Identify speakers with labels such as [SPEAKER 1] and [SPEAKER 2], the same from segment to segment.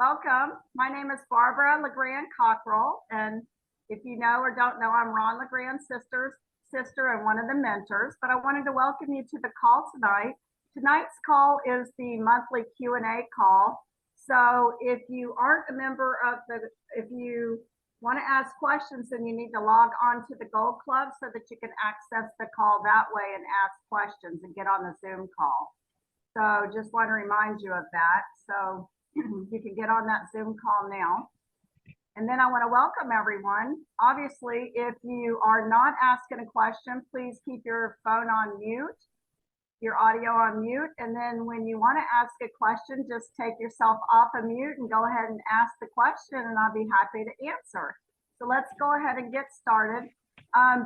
[SPEAKER 1] welcome. My name is Barbara Legrand Cockrell, and if you know or don't know, I'm Ron Legrand's sister and one of the mentors. But I wanted to welcome you to the call tonight. Tonight's call is the monthly Q&A call. So if you aren't a member of if you want to ask questions, then you need to log on to the Gold Club so that you can access the call that way and ask questions and get on the Zoom call. So just want to remind you of that. So you can get on that Zoom call now. And then I want to welcome everyone. Obviously, if you are not asking a question, please keep your phone on mute, your audio on mute. And then when you want to ask a question, just take yourself off of mute and go ahead and ask the question, and I'll be happy to answer. So let's go ahead and get started.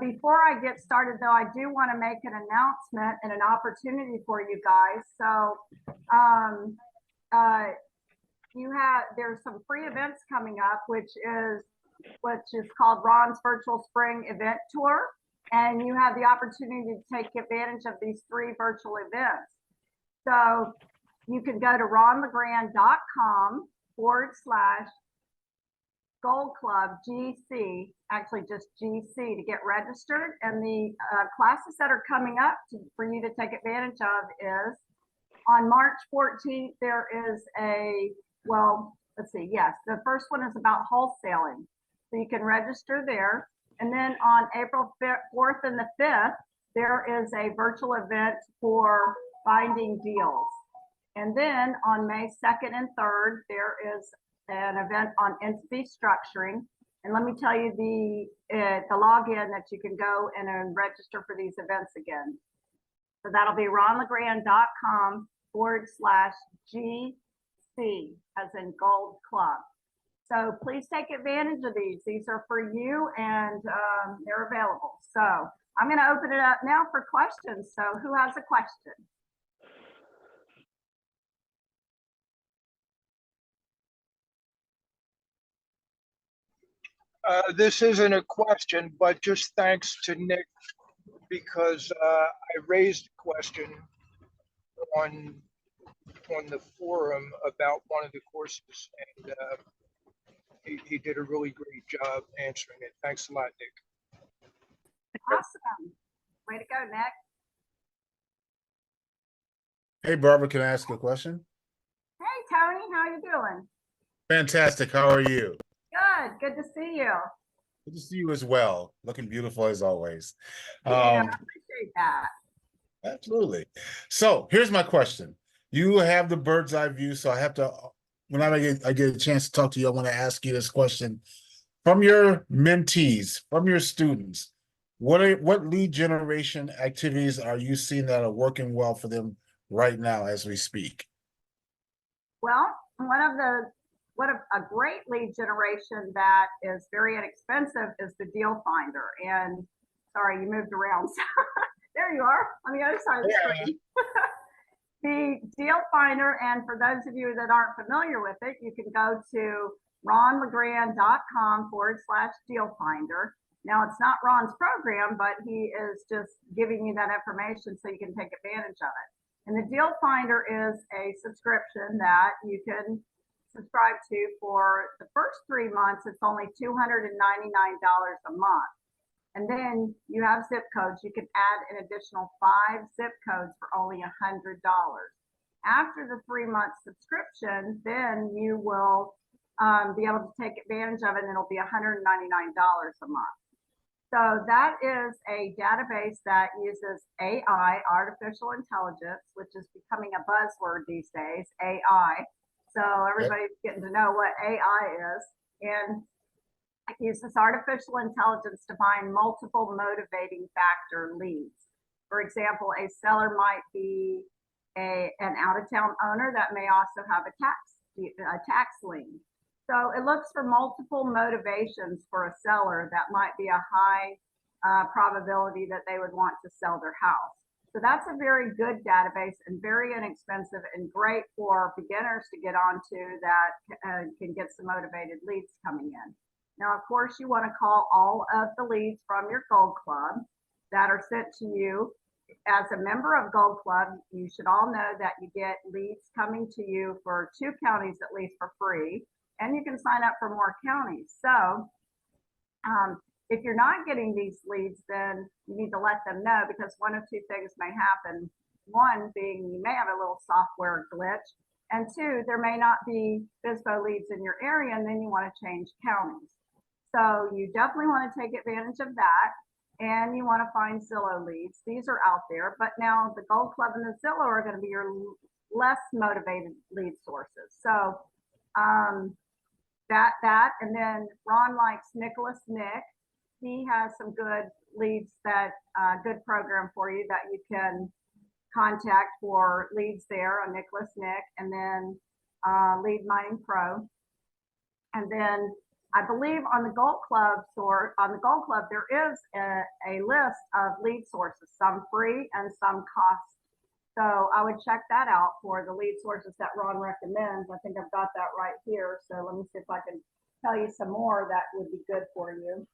[SPEAKER 1] Before I get started, though, I do want to make an announcement and an opportunity for you guys. So there's some free events coming up, which is called Ron's Virtual Spring Event Tour. And you have the opportunity to take advantage of these 3 virtual events. So you can go to ronlegrand.com/Gold Club GC, actually just GC, to get registered. And the classes that are coming up for you to take advantage of is on March 14th, there is the first one is about wholesaling. So you can register there. And then on April 4th and the 5th, there is a virtual event for finding deals. And then on May 2nd and 3rd, there is an event on entity structuring. And let me tell you the login that you can go and register for these events again. So that'll be ronlegrand.com/GC, as in Gold Club. So please take advantage of these. These are for you, and they're available. So I'm going to open it up now for questions. So who has a question?
[SPEAKER 2] This isn't a question, but just thanks to Nick, because I raised a question on the forum about one of the courses, and he did a really great job answering it. Thanks a lot, Nick.
[SPEAKER 1] Awesome. Way to go, Nick.
[SPEAKER 3] Hey, Barbara, can I ask you a question?
[SPEAKER 1] Hey, Tony, how you doing?
[SPEAKER 3] Fantastic. How are you?
[SPEAKER 1] Good to see you.
[SPEAKER 3] Good to see you as well. Looking beautiful as always.
[SPEAKER 1] Yeah, I appreciate that.
[SPEAKER 3] Absolutely. So here's my question. You have the bird's eye view, so I have to, whenever I get a chance to talk to you, I want to ask you this question. From your mentees, from your students, what lead generation activities are you seeing that are working well for them right now as we speak?
[SPEAKER 1] Well, a great lead generation that is very inexpensive is the Deal Finder. And sorry, you moved around. There you are on the other side of the screen. The Deal Finder, and for those of you that aren't familiar with it, you can go to ronlegrand.com/Deal Finder. Now, it's not Ron's program, but he is just giving you that information so you can take advantage of it. And the Deal Finder is a subscription that you can subscribe to for the first 3 months. It's only $299 a month. And then you have zip codes. You can add an additional 5 zip codes for only $100. After the 3-month subscription, then you will be able to take advantage of it, and it'll be $199 a month. So that is a database that uses AI, artificial intelligence, which is becoming a buzzword these days, AI. So everybody's getting to know what AI is. And it uses artificial intelligence to find multiple motivating factor leads. For example, a seller might be an out-of-town owner that may also have a tax lien. So it looks for multiple motivations for a seller that might be a high probability that they would want to sell their house. So that's a very good database and very inexpensive and great for beginners to get onto that can get some motivated leads coming in. Now, of course, you want to call all of the leads from your Gold Club that are sent to you as a member of Gold Club, you should all know that you get leads coming to you for 2 counties at least for free, and you can sign up for more counties. So if you're not getting these leads, then you need to let them know, because one of 2 things may happen. One being you may have a little software glitch, and 2, there may not be FSBO leads in your area, and then you want to change counties. So you definitely want to take advantage of that, and you want to find Zillow leads. These are out there, but now the Gold Club and the Zillow are going to be your less motivated lead sources. So that, and then Ron likes Nicholas Nick. He has some good leads, that good program for you that you can contact for leads there on Nicholas Nick, and then Lead Mining Pro. And then I believe on the Gold Club there is a list of lead sources, some free and some cost. So I would check that out for the lead sources that Ron recommends. I think I've got that right here. So let me see if I can tell you some more that would be good for you.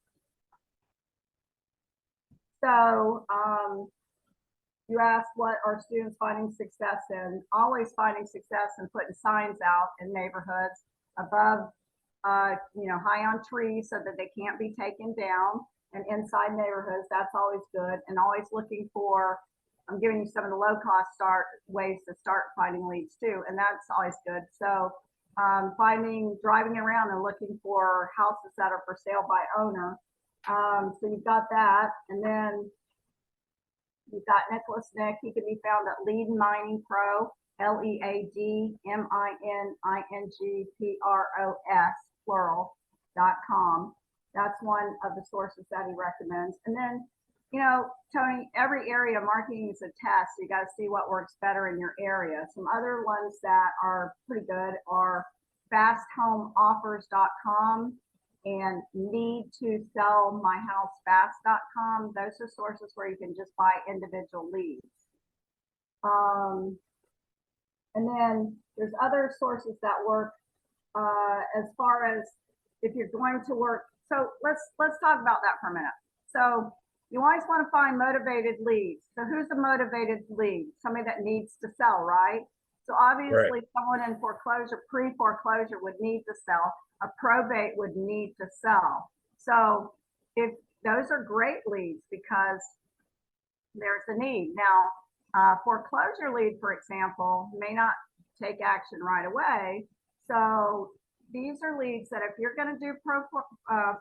[SPEAKER 1] So you asked, what are students finding success in? Always finding success in putting signs out in neighborhoods above, high on trees so that they can't be taken down, and inside neighborhoods. That's always good. And always looking for, I'm giving you some of the low cost ways to start finding leads too, and that's always good. So driving around and looking for houses that are for sale by owner. So you've got that, and then you've got Nicholas Nick. He can be found at Lead Mining Pro, LeadMiningPros, plural.com. That's one of the sources that he recommends. And then, Tony, every area marketing is a test. You got to see what works better in your area. Some other ones that are pretty good are FastHomeOffers.com and NeedToSellMyHouseFast.com. Those are sources where you can just buy individual leads. And then there's other sources that work as far as if you're going to work. So let's talk about that for a minute. So you always want to find motivated leads. So who's a motivated lead? Somebody that needs to sell, right? So obviously someone in foreclosure, pre-foreclosure would need to sell. A probate would need to sell. So if those are great leads because there's a need. Now, foreclosure lead, for example, may not take action right away. So these are leads that if you're going to do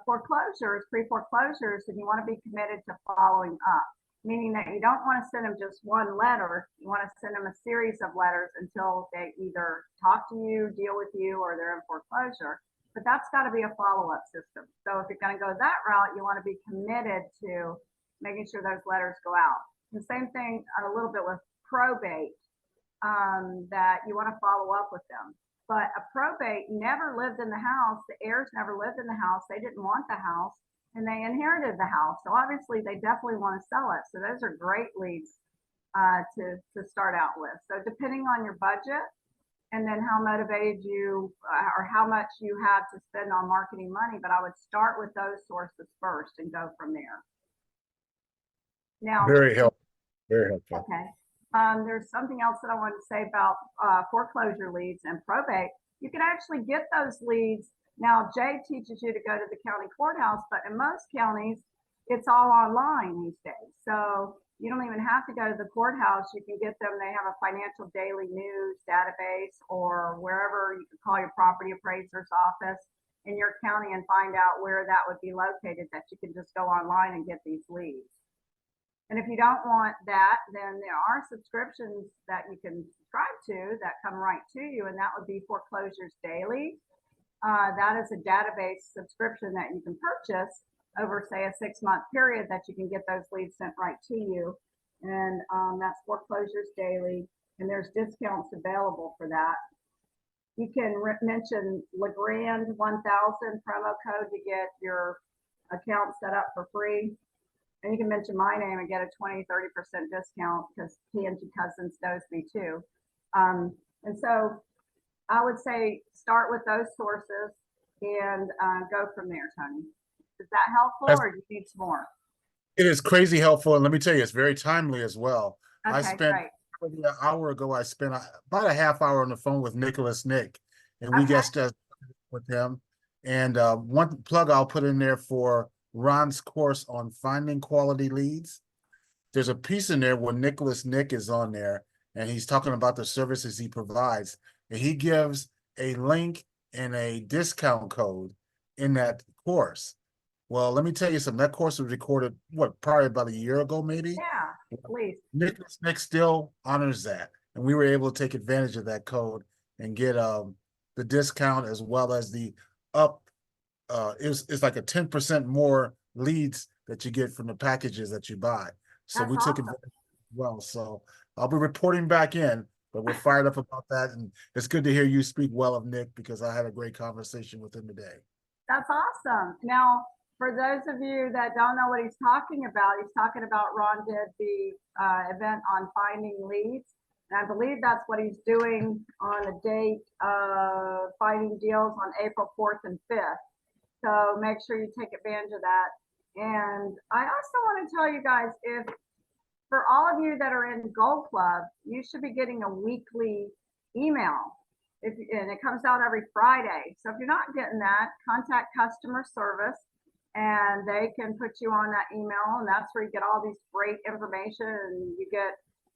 [SPEAKER 1] foreclosures, pre-foreclosures, then you want to be committed to following up, meaning that you don't want to send them just one letter. You want to send them a series of letters until they either talk to you, deal with you, or they're in foreclosure. But that's got to be a follow-up system. So if you're going to go that route, you want to be committed to making sure those letters go out. The same thing a little bit with probate, that you want to follow up with them. But a probate never lived in the house. The heirs never lived in the house. They didn't want the house, and they inherited the house. So obviously they definitely want to sell it. So those are great leads to start out with. So depending on your budget and then how motivated you or how much you have to spend on marketing money, but I would start with those sources first and go from there. Now,
[SPEAKER 3] Very helpful. Very helpful.
[SPEAKER 1] okay. There's something else that I wanted to say about foreclosure leads and probate. You can actually get those leads. Now, Jay teaches you to go to the county courthouse, but in most counties, it's all online these days. So you don't even have to go to the courthouse. You can get them. They have a financial daily news database, or wherever you can call your property appraiser's office in your county and find out where that would be located, that you can just go online and get these leads. And if you don't want that, then there are subscriptions that you can subscribe to that come right to you, and that would be Foreclosures Daily. That is a database subscription that you can purchase over, say, a 6-month period, that you can get those leads sent right to you. And that's Foreclosures Daily, and there's discounts available for that. You can mention Legrand 1000 promo code to get your account set up for free. And you can mention my name and get a 20-30% discount, because P&G Cousins knows me too. And so I would say start with those sources and go from there, Tony. Is that helpful, or do you need some more?
[SPEAKER 3] It is crazy helpful, and let me tell you, it's very timely as well. I
[SPEAKER 1] Okay,
[SPEAKER 3] spent
[SPEAKER 1] great.
[SPEAKER 3] probably an hour ago. I spent about a half hour on the phone with Nicholas Nick, and we
[SPEAKER 1] Okay,
[SPEAKER 3] guessed with him. And one plug I'll put in there for Ron's course on finding quality leads. There's a piece in there where Nicholas Nick is on there, and he's talking about the services he provides, and he gives a link and a discount code in that course. Well, let me tell you something. That course was recorded, what, probably about a year ago, maybe?
[SPEAKER 1] yeah, please.
[SPEAKER 3] Nicholas Nick still honors that. And we were able to take advantage of that code and get the discount as well as the up it's like a 10% more leads that you get from the packages that you buy. So
[SPEAKER 1] That's
[SPEAKER 3] we took
[SPEAKER 1] awesome.
[SPEAKER 3] advantage as well. So I'll be reporting back in, but we're fired up about that. And it's good to hear you speak well of Nick because I had a great conversation with him today.
[SPEAKER 1] That's awesome. Now, for those of you that don't know what he's talking about Ron did the event on finding leads. And I believe that's what he's doing on the date of finding deals on April 4th and 5th. So make sure you take advantage of that. And I also want to tell you guys, if for all of you that are in Gold Club, you should be getting a weekly email. And it comes out every Friday. So if you're not getting that, contact customer service and they can put you on that email. And that's where you get all these great information, and you get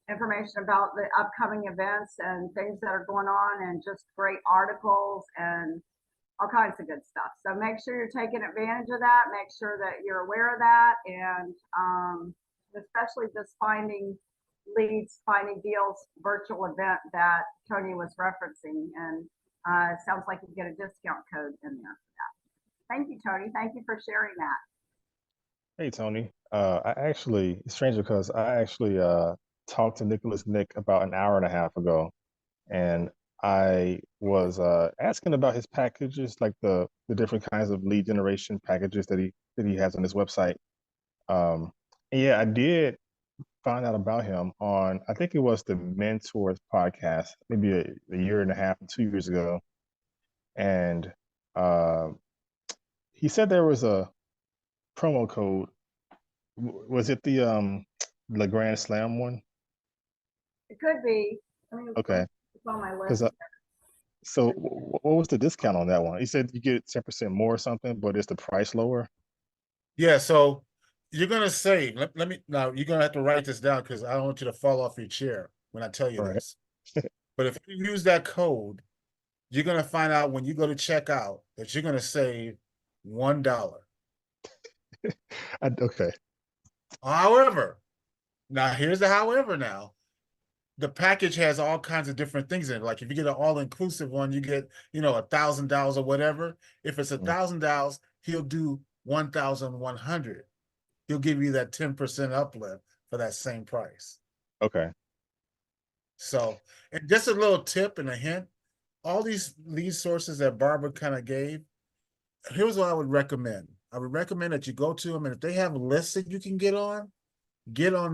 [SPEAKER 1] information about the upcoming events and things that are going on, and just great articles and all kinds of good stuff. So make sure you're taking advantage of that. Make sure that you're aware of that. And especially this finding leads, finding deals virtual event that Tony was referencing. And sounds like you get a discount code in there for that. Thank you, Tony. Thank you for sharing that.
[SPEAKER 4] Hey Tony, I actually, it's strange because I actually talked to Nicholas Nick about an hour and a half ago, and I was asking about his packages, like the different kinds of lead generation packages that he has on his website. And yeah, I did find out about him on, I think it was the Mentors podcast, maybe a year and a half, 2 years ago, and uh, he said there was a promo code. Was it the Legrand Slam one?
[SPEAKER 1] It could be. I mean,
[SPEAKER 4] Okay,
[SPEAKER 1] it's on my
[SPEAKER 4] because
[SPEAKER 1] list.
[SPEAKER 4] so what was the discount on that one? He said you get 10% more or something, but is the price lower?
[SPEAKER 3] Yeah, so you're gonna save. Let me now you're gonna have to write this down because I don't want you to fall off your chair when I tell you
[SPEAKER 4] All right.
[SPEAKER 3] this. But if you use that code, you're gonna find out when you go to checkout that you're gonna save $1.
[SPEAKER 4] Okay.
[SPEAKER 3] However, now here's the however now. The package has all kinds of different things in it. Like if you get an all-inclusive one, you get, $1,000 or whatever. If it's
[SPEAKER 4] Mm,
[SPEAKER 3] $1,000, he'll do 1,100. He'll give you that 10% uplift for that same price.
[SPEAKER 4] okay.
[SPEAKER 3] So, and just a little tip and a hint, all these lead sources that Barbara kind of gave, here's what I would recommend. I would recommend that you go to them, and if they have lists that you can get on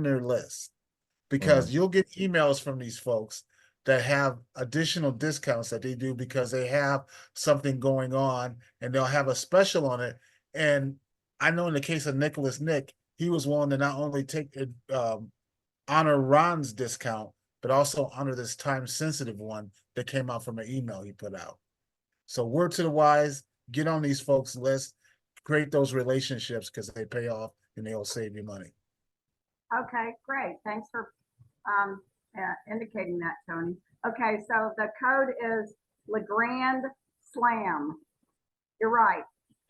[SPEAKER 3] their list,
[SPEAKER 4] Mm,
[SPEAKER 3] because you'll get emails from these folks that have additional discounts that they do because they have something going on and they'll have a special on it. And I know in the case of Nicholas Nick, he was willing to not only take it, honor Ron's discount, but also honor this time sensitive one that came out from an email he put out. So word to the wise, get on these folks' list, create those relationships because they pay off and they'll save you money.
[SPEAKER 1] Okay, great. Thanks for indicating that, Tony. Okay, so the code is Legrand Slam. You're right.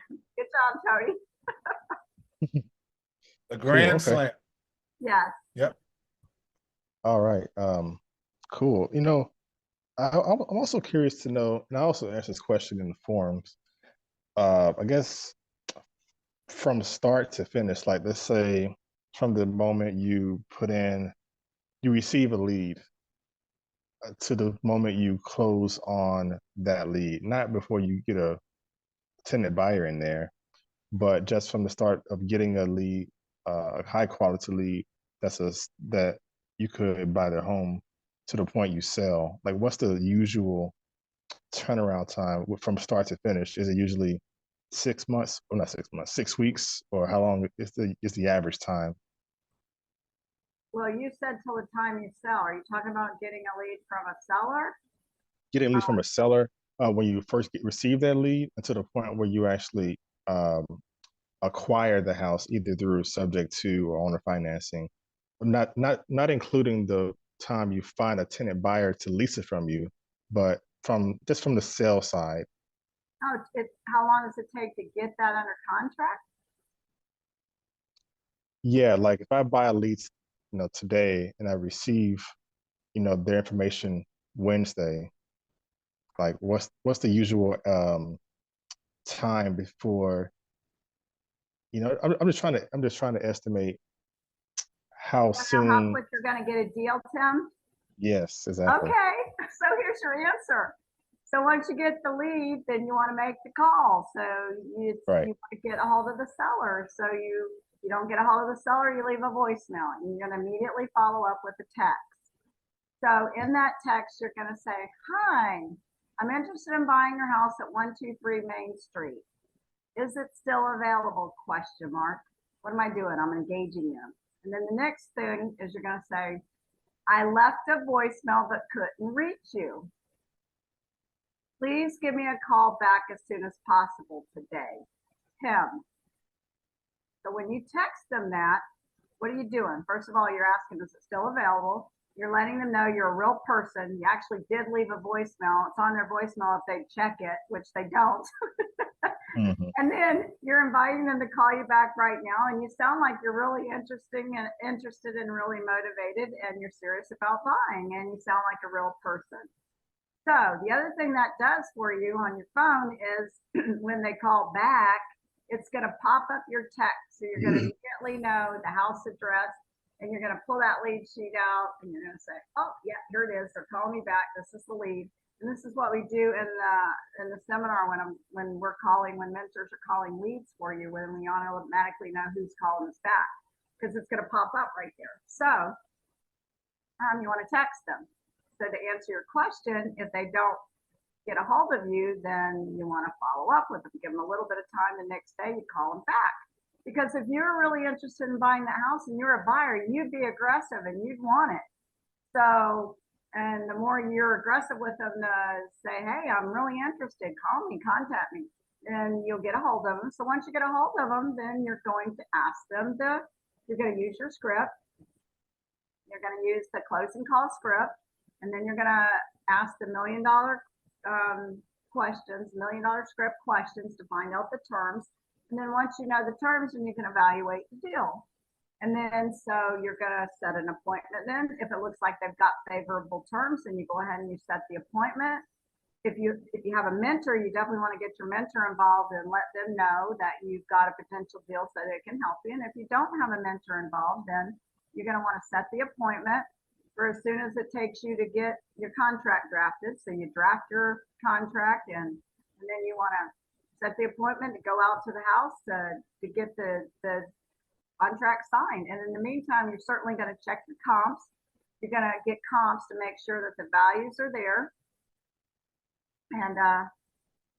[SPEAKER 1] Good job, Tony.
[SPEAKER 3] A
[SPEAKER 4] cool.
[SPEAKER 3] grand
[SPEAKER 4] Okay.
[SPEAKER 3] slam.
[SPEAKER 1] Yes.
[SPEAKER 3] Yep.
[SPEAKER 4] All right. Cool. I'm also curious to know, and I also asked this question in the forums. I guess from start to finish, like let's say from the moment you receive a lead to the moment you close on that lead, not before you get a tenant buyer in there, but just from the start of getting a lead, a high quality lead that you could buy their home to the point you sell. Like, what's the usual turnaround time from start to finish? Is it usually 6 months, well, not 6 months, 6 weeks, or how long is the average time?
[SPEAKER 1] Well, you said till the time you sell. Are you talking about getting a lead from a seller?
[SPEAKER 4] Getting a lead from a seller when you first receive that lead, until the point where you actually um, acquire the house, either through subject to or owner financing, not including the time you find a tenant buyer to lease it from you, but from the sale side.
[SPEAKER 1] Oh, how long does it take to get that under contract?
[SPEAKER 4] Yeah, like if I buy a lease, today, and I receive, their information Wednesday, like what's the usual time before, I'm just trying to estimate how
[SPEAKER 1] You know how
[SPEAKER 4] soon.
[SPEAKER 1] quick you're gonna get a deal, Tim?
[SPEAKER 4] Yes, exactly.
[SPEAKER 1] Okay, so here's your answer. So once you get the lead, then you want to make the call. So
[SPEAKER 4] Right.
[SPEAKER 1] you want to get a hold of the seller. So you don't get a hold of the seller, you leave a voicemail, and you're going to immediately follow up with a text. So in that text, you're going to say, "Hi, I'm interested in buying your house at 123 Main Street. Is it still available?" Question mark. What am I doing? I'm engaging them. And then the next thing is you're going to say, "I left a voicemail but couldn't reach you. Please give me a call back as soon as possible today. Tim." So when you text them that, what are you doing? First of all, you're asking, is it still available? You're letting them know you're a real person. You actually did leave a voicemail. It's on their voicemail if they check it, which they don't.
[SPEAKER 4] Hmm.
[SPEAKER 1] And then you're inviting them to call you back right now. And you sound like you're really interested and really motivated, and you're serious about buying, and you sound like a real person. So the other thing that does for you on your phone is when they call back, it's going to pop up your text. So you're going to immediately know the house address, and you're going to pull that lead sheet out, and you're going to say, "Oh yeah, here it is. They're calling me back. This is the lead." And this is what we do in the seminar when mentors are calling leads for you, when we automatically know who's calling us back, because it's going to pop up right there. So you want to text them. So to answer your question, if they don't get a hold of you, then you want to follow up with them. Give them a little bit of time. The next day, you call them back. Because if you're really interested in buying the house and you're a buyer, you'd be aggressive and you'd want it. So, and the more you're aggressive with them to say, "Hey, I'm really interested, call me, contact me," then you'll get a hold of them. So once you get a hold of them, then you're going to ask them you're going to use your script. You're going to use the closing call script, and then you're going to ask the $1 million $1 million script questions to find out the terms. And then once you know the terms, then you can evaluate the deal. And then so you're going to set an appointment. Then if it looks like they've got favorable terms, then you go ahead and you set the appointment. If you have a mentor, you definitely want to get your mentor involved and let them know that you've got a potential deal so they can help you. And if you don't have a mentor involved, then you're going to want to set the appointment for as soon as it takes you to get your contract drafted. So you draft your contract, and then you want to set the appointment to go out to the house to get the contract signed. And in the meantime, you're certainly going to check your comps. You're going to get comps to make sure that the values are there.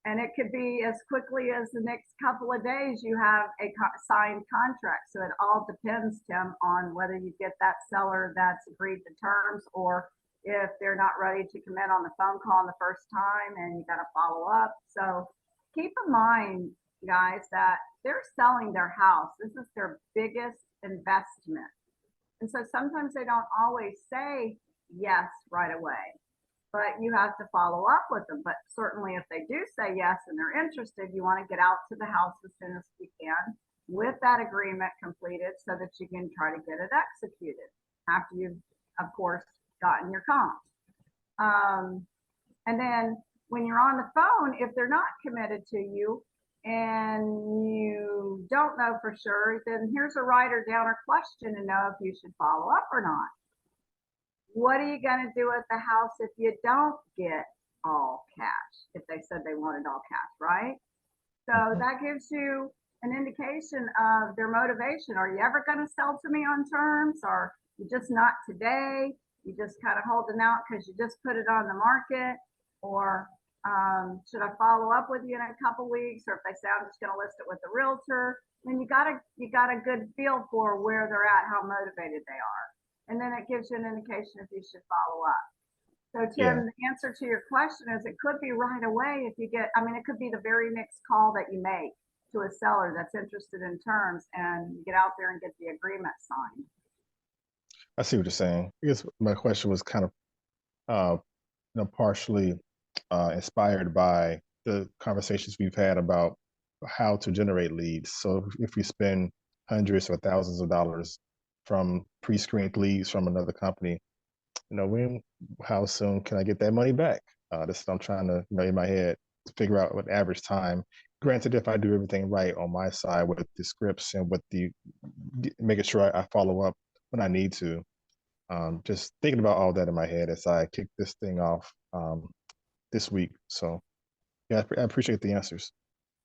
[SPEAKER 1] And it could be as quickly as the next couple of days you have a signed contract. So it all depends, Tim, on whether you get that seller that's agreed to terms, or if they're not ready to commit on the phone call on the first time and you got to follow up. So keep in mind, guys, that they're selling their house. This is their biggest investment. And so sometimes they don't always say yes right away, but you have to follow up with them. But certainly if they do say yes and they're interested, you want to get out to the house as soon as you can with that agreement completed so that you can try to get it executed after you've, of course, gotten your comps. And then when you're on the phone, if they're not committed to you and you don't know for sure, then here's a writer downer question to know if you should follow up or not. What are you going to do at the house if you don't get all cash? If they said they wanted all cash, right? So that gives you an indication of their motivation. Are you ever going to sell to me on terms, or you just not today? You just kind of holding out because you just put it on the market, or Should I follow up with you in a couple weeks? Or if they say I'm just gonna list it with the realtor, then you got a good feel for where they're at, how motivated they are. And then it gives you an indication if you should follow up. So
[SPEAKER 4] Yeah.
[SPEAKER 1] Tim, the answer to your question is it could be right away if you get, I mean, it could be the very next call that you make to a seller that's interested in terms and you get out there and get the agreement signed.
[SPEAKER 4] I see what you're saying. I guess my question was kind of, partially inspired by the conversations we've had about how to generate leads. So if we spend hundreds or thousands of dollars from pre-screened leads from another company, how soon can I get that money back? This is what I'm trying to, in my head, to figure out what average time. Granted, if I do everything right on my side with the scripts and with the making sure I follow up when I need to. Just thinking about all that in my head as I kick this thing off this week. So yeah, I appreciate the answers.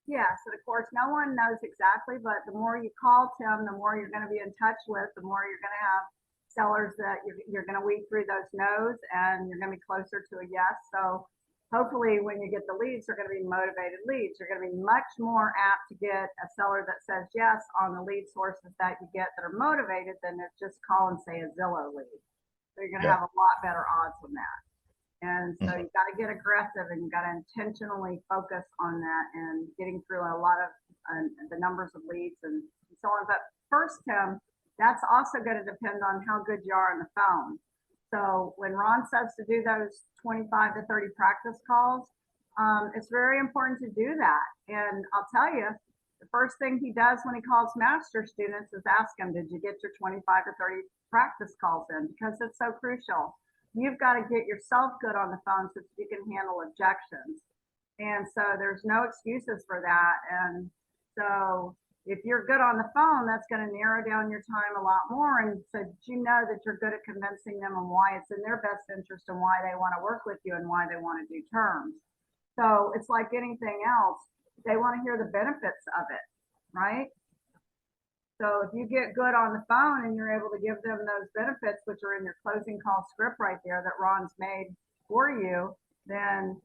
[SPEAKER 1] Yes, and of course, no one knows exactly, but the more you call Tim, the more you're going to be in touch with, the more you're going to have sellers that you're going to weed through those no's and you're going to be closer to a yes. So hopefully when you get the leads, they're going to be motivated leads. You're going to be much more apt to get a seller that says yes on the lead sources that you get that are motivated than if just call and say a Zillow lead. So you're going to have a lot better odds on that. And so you got to get aggressive and you got to intentionally focus on that and getting through a lot of the numbers of leads and so on. But first, Tim, that's also going to depend on how good you are on the phone. So when Ron says to do those 25 to 30 practice calls, it's very important to do that. And I'll tell you, the first thing he does when he calls master students is ask them, did you get your 25 to 30 practice calls in? Because it's so crucial. You've got to get yourself good on the phone so that you can handle objections. And so there's no excuses for that. And so if you're good on the phone, that's going to narrow down your time a lot more. And so you know that you're good at convincing them and why it's in their best interest and why they want to work with you and why they want to do terms. So it's like anything else. They want to hear the benefits of it, right? So if you get good on the phone and you're able to give them those benefits, which are in your closing call script right there that Ron's made for you, then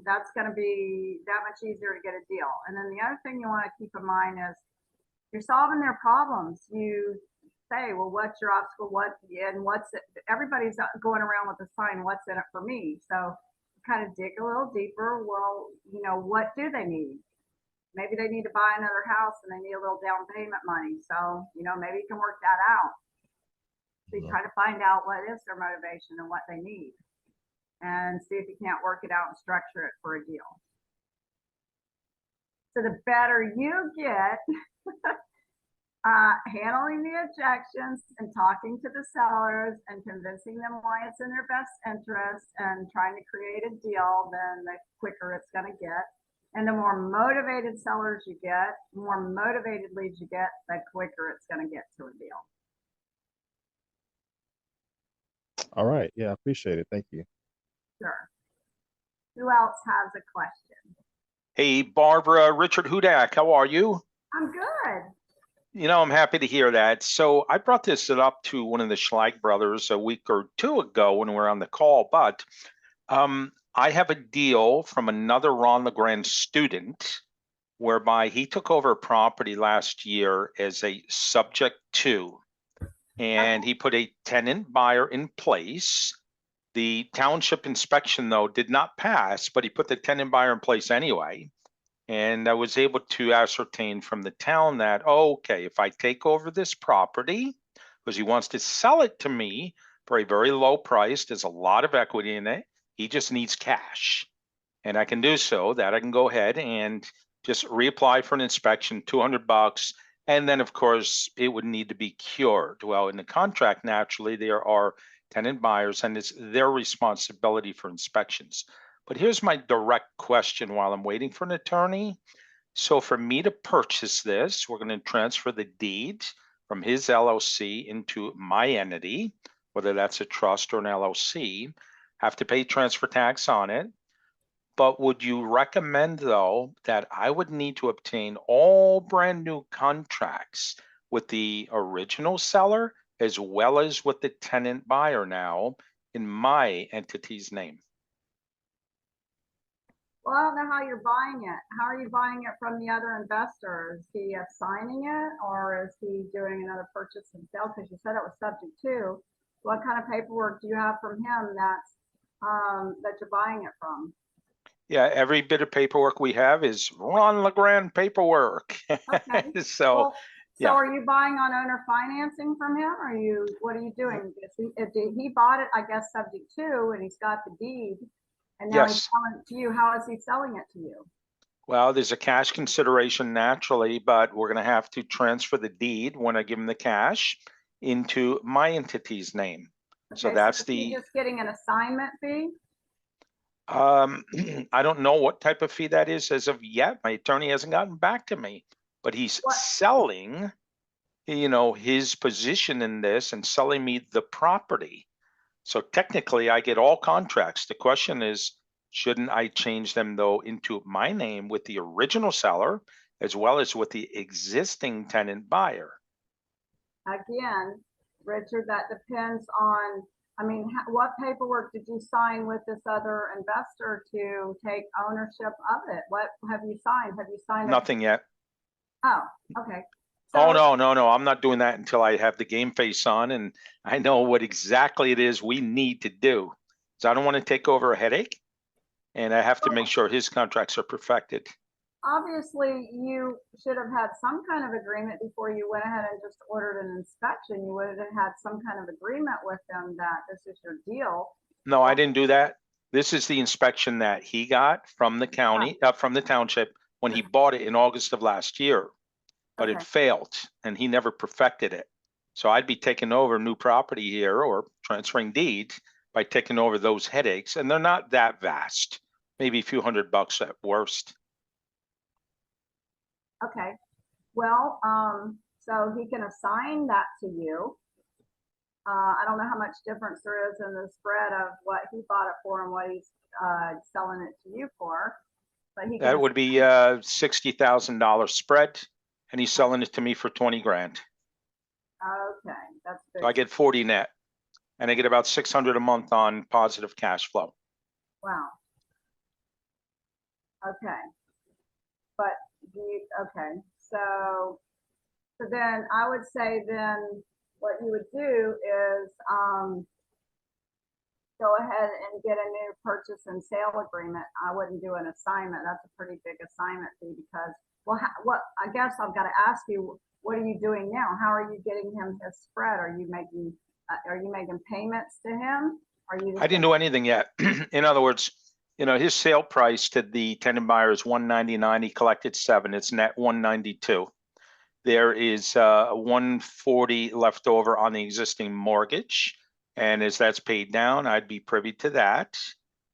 [SPEAKER 1] that's going to be that much easier to get a deal. And then the other thing you want to keep in mind is you're solving their problems. You say, well, what's your obstacle? What's it? Everybody's going around with the sign, what's in it for me? So kind of dig a little deeper. Well, what do they need? Maybe they need to buy another house and they need a little down payment money. So, maybe you can work that out. So you try to find out what is their motivation and what they need and see if you can't work it out and structure it for a deal. So the better you get handling the objections and talking to the sellers and convincing them why it's in their best interest and trying to create a deal, then the quicker it's going to get. And the more motivated sellers you get, the more motivated leads you get, the quicker it's going to get to a deal.
[SPEAKER 4] All right. Yeah, I appreciate it. Thank you.
[SPEAKER 1] Sure. Who else has a question?
[SPEAKER 5] Hey, Barbara, Richard Hudak, how are you?
[SPEAKER 1] I'm good.
[SPEAKER 5] I'm happy to hear that. So I brought this up to one of the Schlag brothers a week or two ago when we were on the call, but I have a deal from another Ron Legrand student whereby he took over a property last year as a subject to, and he put a tenant buyer in place. The township inspection, though, did not pass, but he put the tenant buyer in place anyway. And I was able to ascertain from the town that, okay, if I take over this property, because he wants to sell it to me for a very low price, there's a lot of equity in it. He just needs cash. And I can do so, that I can go ahead and just reapply for an inspection, $200. And then, of course, it would need to be cured. Well, in the contract, naturally, there are tenant buyers, and it's their responsibility for inspections. But here's my direct question while I'm waiting for an attorney. So for me to purchase this, we're going to transfer the deed from his LLC into my entity, whether that's a trust or an LLC, have to pay transfer tax on it. But would you recommend, though, that I would need to obtain all brand new contracts with the original seller as well as with the tenant buyer now in my entity's name?
[SPEAKER 1] Well, I don't know how you're buying it. How are you buying it from the other investor? Is he signing it or is he doing another purchase and sale? Because you said it was subject to. What kind of paperwork do you have from him that you're buying it from?
[SPEAKER 5] Yeah, every bit of paperwork we have is Ron Legrand paperwork.
[SPEAKER 1] Okay.
[SPEAKER 5] So,
[SPEAKER 1] Well, so
[SPEAKER 5] yeah.
[SPEAKER 1] are you buying on owner financing from him? Or what are you doing? If he bought it, I guess, subject to, and he's got the deed, and now he's
[SPEAKER 5] Yes.
[SPEAKER 1] selling it to you, how is he selling it to you?
[SPEAKER 5] Well, there's a cash consideration naturally, but we're going to have to transfer the deed when I give him the cash into my entity's name. So
[SPEAKER 1] Okay,
[SPEAKER 5] that's
[SPEAKER 1] is he
[SPEAKER 5] the,
[SPEAKER 1] just getting an assignment fee?
[SPEAKER 5] I don't know what type of fee that is as of yet. My attorney hasn't gotten back to me, but he's
[SPEAKER 1] What?
[SPEAKER 5] selling, his position in this and selling me the property. So technically I get all contracts. The question is, shouldn't I change them though into my name with the original seller as well as with the existing tenant buyer?
[SPEAKER 1] Again, Richard, that depends on, I mean, what paperwork did you sign with this other investor to take ownership of it? What have you signed? Have you signed?
[SPEAKER 5] Nothing yet.
[SPEAKER 1] Oh, okay.
[SPEAKER 5] Oh,
[SPEAKER 1] So,
[SPEAKER 5] no. I'm not doing that until I have the game face on and I know what exactly it is we need to do. So I don't want to take over a headache and I have to make sure his contracts are perfected.
[SPEAKER 1] obviously, you should have had some kind of agreement before you went ahead and just ordered an inspection. You would have had some kind of agreement with them that this is your deal.
[SPEAKER 5] No, I didn't do that. This is the inspection that he got from the county, from the township when he bought it in August of last year, but
[SPEAKER 1] Okay.
[SPEAKER 5] it failed and he never perfected it. So I'd be taking over new property here or transferring deeds by taking over those headaches, and they're not that vast, maybe a few $100 at worst.
[SPEAKER 1] Okay. Well, so he can assign that to you. I don't know how much difference there is in the spread of what he bought it for and what he's selling it to you for. But he
[SPEAKER 5] That
[SPEAKER 1] can,
[SPEAKER 5] would be a $60,000 spread, and he's selling it to me for 20 grand.
[SPEAKER 1] okay, that's
[SPEAKER 5] So I
[SPEAKER 1] big.
[SPEAKER 5] get 40 net, and I get about 600 a month on positive cash flow.
[SPEAKER 1] Wow. Okay. But okay, so then I would say then what you would do is go ahead and get a new purchase and sale agreement. I wouldn't do an assignment. That's a pretty big assignment fee because, well, what I guess I've got to ask you, what are you doing now? How are you getting him his spread? Are you making payments to him? Are you?
[SPEAKER 5] I didn't do anything yet. In other words, his sale price to the tenant buyer is 199. He collected 7. It's net 192. There is 140 left over on the existing mortgage. And as that's paid down, I'd be privy to that.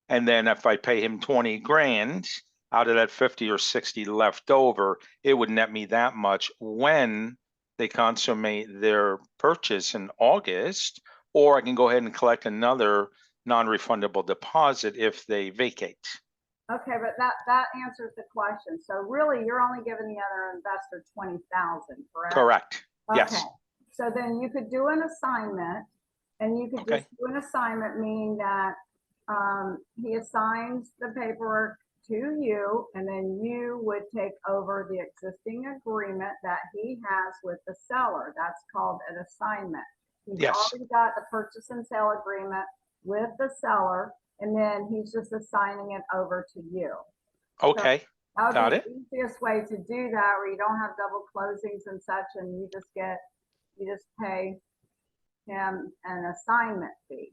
[SPEAKER 5] And then if I pay him 20 grand out of that 50 or 60 left over, it would net me that much when they consummate their purchase in August, or I can go ahead and collect another non-refundable deposit if they vacate.
[SPEAKER 1] Okay, but that answers the question. So really, you're only giving the other investor 20,000, correct?
[SPEAKER 5] Correct.
[SPEAKER 1] Okay.
[SPEAKER 5] Yes.
[SPEAKER 1] So then you could do an assignment, and you could
[SPEAKER 5] Okay.
[SPEAKER 1] just do an assignment, meaning that he assigns the paperwork to you, and then you would take over the existing agreement that he has with the seller. That's called an assignment. He's
[SPEAKER 5] Yes.
[SPEAKER 1] already got the purchase and sale agreement with the seller, and then he's just assigning it over to you.
[SPEAKER 5] Okay.
[SPEAKER 1] That
[SPEAKER 5] Got
[SPEAKER 1] would
[SPEAKER 5] it.
[SPEAKER 1] be the easiest way to do that, where you don't have double closings and such, and you just pay him an assignment fee.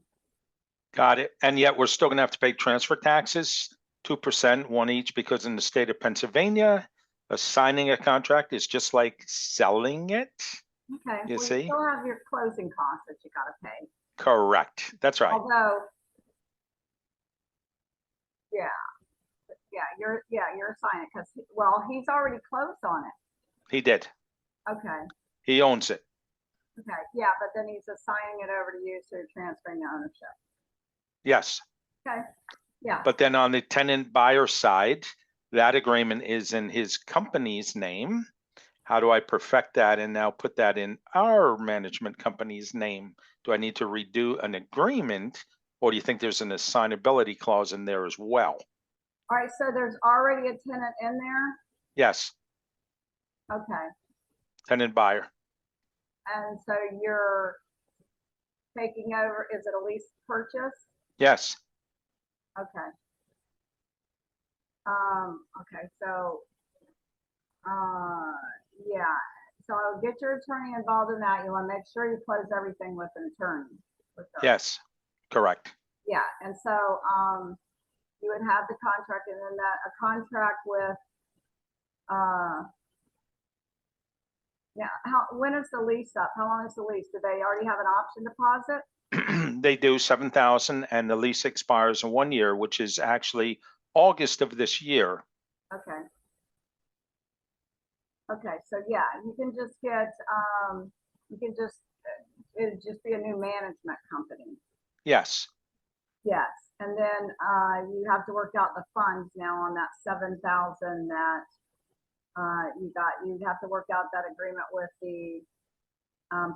[SPEAKER 5] Got it. And yet we're still going to have to pay transfer taxes, 2%, one each, because in the state of Pennsylvania, assigning a contract is just like selling it.
[SPEAKER 1] Okay,
[SPEAKER 5] You
[SPEAKER 1] well,
[SPEAKER 5] see?
[SPEAKER 1] you still have your closing costs that you gotta pay.
[SPEAKER 5] Correct. That's right.
[SPEAKER 1] Although, you're assigning, because, well, he's already closed on it.
[SPEAKER 5] He did.
[SPEAKER 1] Okay,
[SPEAKER 5] He owns it.
[SPEAKER 1] okay, yeah, but then he's assigning it over to you, so you're transferring the ownership.
[SPEAKER 5] Yes.
[SPEAKER 1] Okay, yeah,
[SPEAKER 5] But then on the tenant buyer side, that agreement is in his company's name. How do I perfect that and now put that in our management company's name? Do I need to redo an agreement, or do you think there's an assignability clause in there as well?
[SPEAKER 1] All right, so there's already a tenant in there?
[SPEAKER 5] Yes,
[SPEAKER 1] Okay,
[SPEAKER 5] tenant buyer.
[SPEAKER 1] and so you're taking over, is it a lease purchase?
[SPEAKER 5] Yes,
[SPEAKER 1] Okay. Okay, so, yeah, so I'll get your attorney involved in that. You want to make sure you close everything with an attorney. with her.
[SPEAKER 5] yes, correct.
[SPEAKER 1] Yeah, and so, you would have the contract and then a contract with, yeah, when is the lease up? How long is the lease? Do they already have an option deposit?
[SPEAKER 5] They do 7,000 and the lease expires in 1 year, which is actually August of this year.
[SPEAKER 1] Okay. Okay, so yeah, you can just get, it'd just be a new management company.
[SPEAKER 5] Yes,
[SPEAKER 1] Yes, and then, you have to work out the funds now on that 7,000 that, you'd have to work out that agreement with the,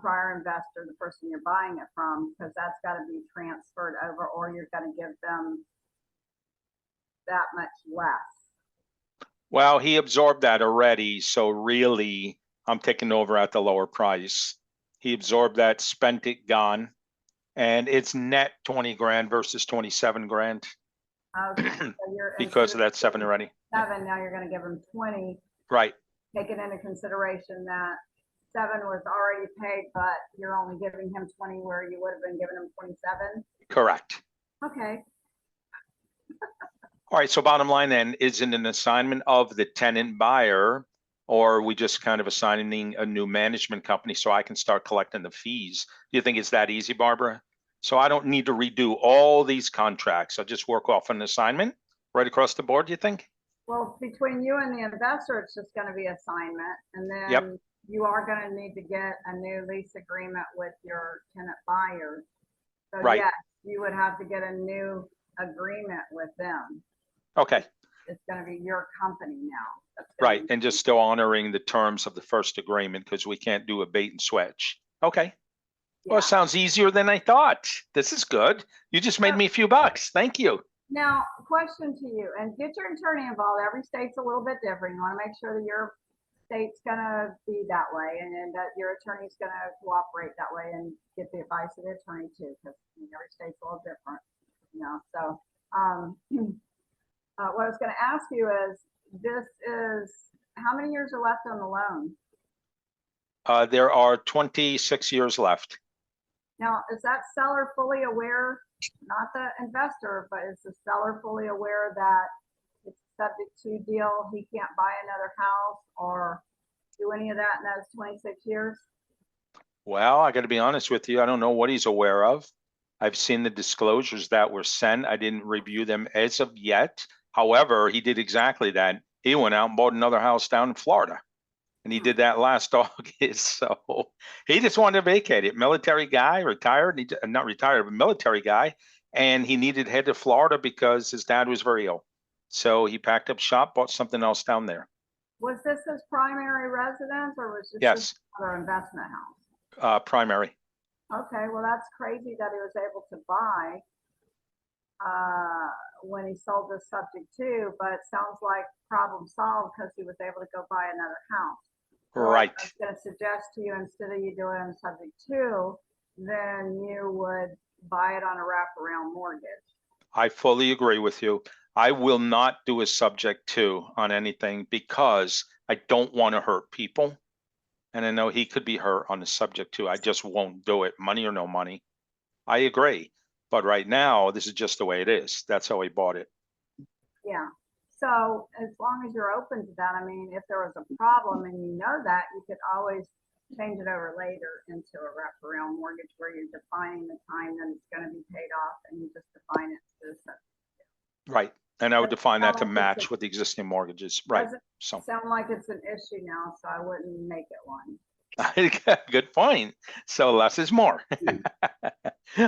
[SPEAKER 1] prior investor, the person you're buying it from, because that's gotta be transferred over, or you're gonna give them that much less.
[SPEAKER 5] well, he absorbed that already, so really, I'm taking over at the lower price. He absorbed that, spent it, gone, and it's net 20 grand versus 27 grand
[SPEAKER 1] Okay, so you're.
[SPEAKER 5] because
[SPEAKER 1] instead
[SPEAKER 5] of that 7 already.
[SPEAKER 1] 7, now you're gonna give them 20,
[SPEAKER 5] Right,
[SPEAKER 1] taking into consideration that 7 was already paid, but you're only giving him 20 where you would have been giving him 27.
[SPEAKER 5] correct.
[SPEAKER 1] Okay,
[SPEAKER 5] All right, so bottom line then, is it an assignment of the tenant buyer, or are we just kind of assigning a new management company so I can start collecting the fees? Do you think it's that easy, Barbara? So I don't need to redo all these contracts. I'll just work off an assignment right across the board, do you think?
[SPEAKER 1] well, between you and the investor, it's just gonna be assignment, and
[SPEAKER 5] Yep.
[SPEAKER 1] then you are gonna need to get a new lease agreement with your tenant buyers. So
[SPEAKER 5] Right.
[SPEAKER 1] yes, you would have to get a new agreement with them.
[SPEAKER 5] Okay,
[SPEAKER 1] It's gonna be your company now. That's gonna
[SPEAKER 5] right,
[SPEAKER 1] be-
[SPEAKER 5] and just still honoring the terms of the first agreement because we can't do a bait and switch. Okay, well,
[SPEAKER 1] Yeah.
[SPEAKER 5] it sounds easier than I thought. This is good. You just made me a few bucks. Thank you.
[SPEAKER 1] Now, question to you, and get your attorney involved. Every state's a little bit different. You want to make sure that your state's gonna be that way, and that your attorney's gonna cooperate that way, and get the advice of the attorney too, because every state's a little different, you know. So, what I was going to ask you is, this is how many years are left on the loan?
[SPEAKER 5] There are 26 years left.
[SPEAKER 1] Now, is that seller fully aware? Not the investor, but is the seller fully aware that it's subject to deal, he can't buy another house or do any of that in those 26 years?
[SPEAKER 5] Well, I got to be honest with you. I don't know what he's aware of. I've seen the disclosures that were sent. I didn't review them as of yet. However, he did exactly that. He went out and bought another house down in Florida. And he did that last August. So he just wanted to vacate it. Military guy, retired, not retired, but military guy. And he needed to head to Florida because his dad was very ill. So he packed up shop, bought something else down there.
[SPEAKER 1] Was this his primary residence or was this
[SPEAKER 5] Yes,
[SPEAKER 1] another investment house?
[SPEAKER 5] primary.
[SPEAKER 1] Okay, well, that's crazy that he was able to buy when he sold this subject to, but it sounds like problem solved because he was able to go buy another house. So
[SPEAKER 5] Right.
[SPEAKER 1] I was going to suggest to you, instead of you doing it on subject to, then you would buy it on a wraparound mortgage.
[SPEAKER 5] I fully agree with you. I will not do a subject to on anything because I don't want to hurt people. And I know he could be hurt on the subject to. I just won't do it, money or no money. I agree. But right now, this is just the way it is. That's how he bought it.
[SPEAKER 1] Yeah. So as long as you're open to that, I mean, if there was a problem and you know that, you could always change it over later into a wraparound mortgage where you're defining the time that it's going to be paid off and you just define it to the
[SPEAKER 5] Right. And I would
[SPEAKER 1] Doesn't
[SPEAKER 5] define that to
[SPEAKER 1] sound like it's
[SPEAKER 5] match with the existing mortgages. Right.
[SPEAKER 1] Doesn't
[SPEAKER 5] So
[SPEAKER 1] sound like it's an issue now, so I wouldn't make it one.
[SPEAKER 5] good point. So less is more.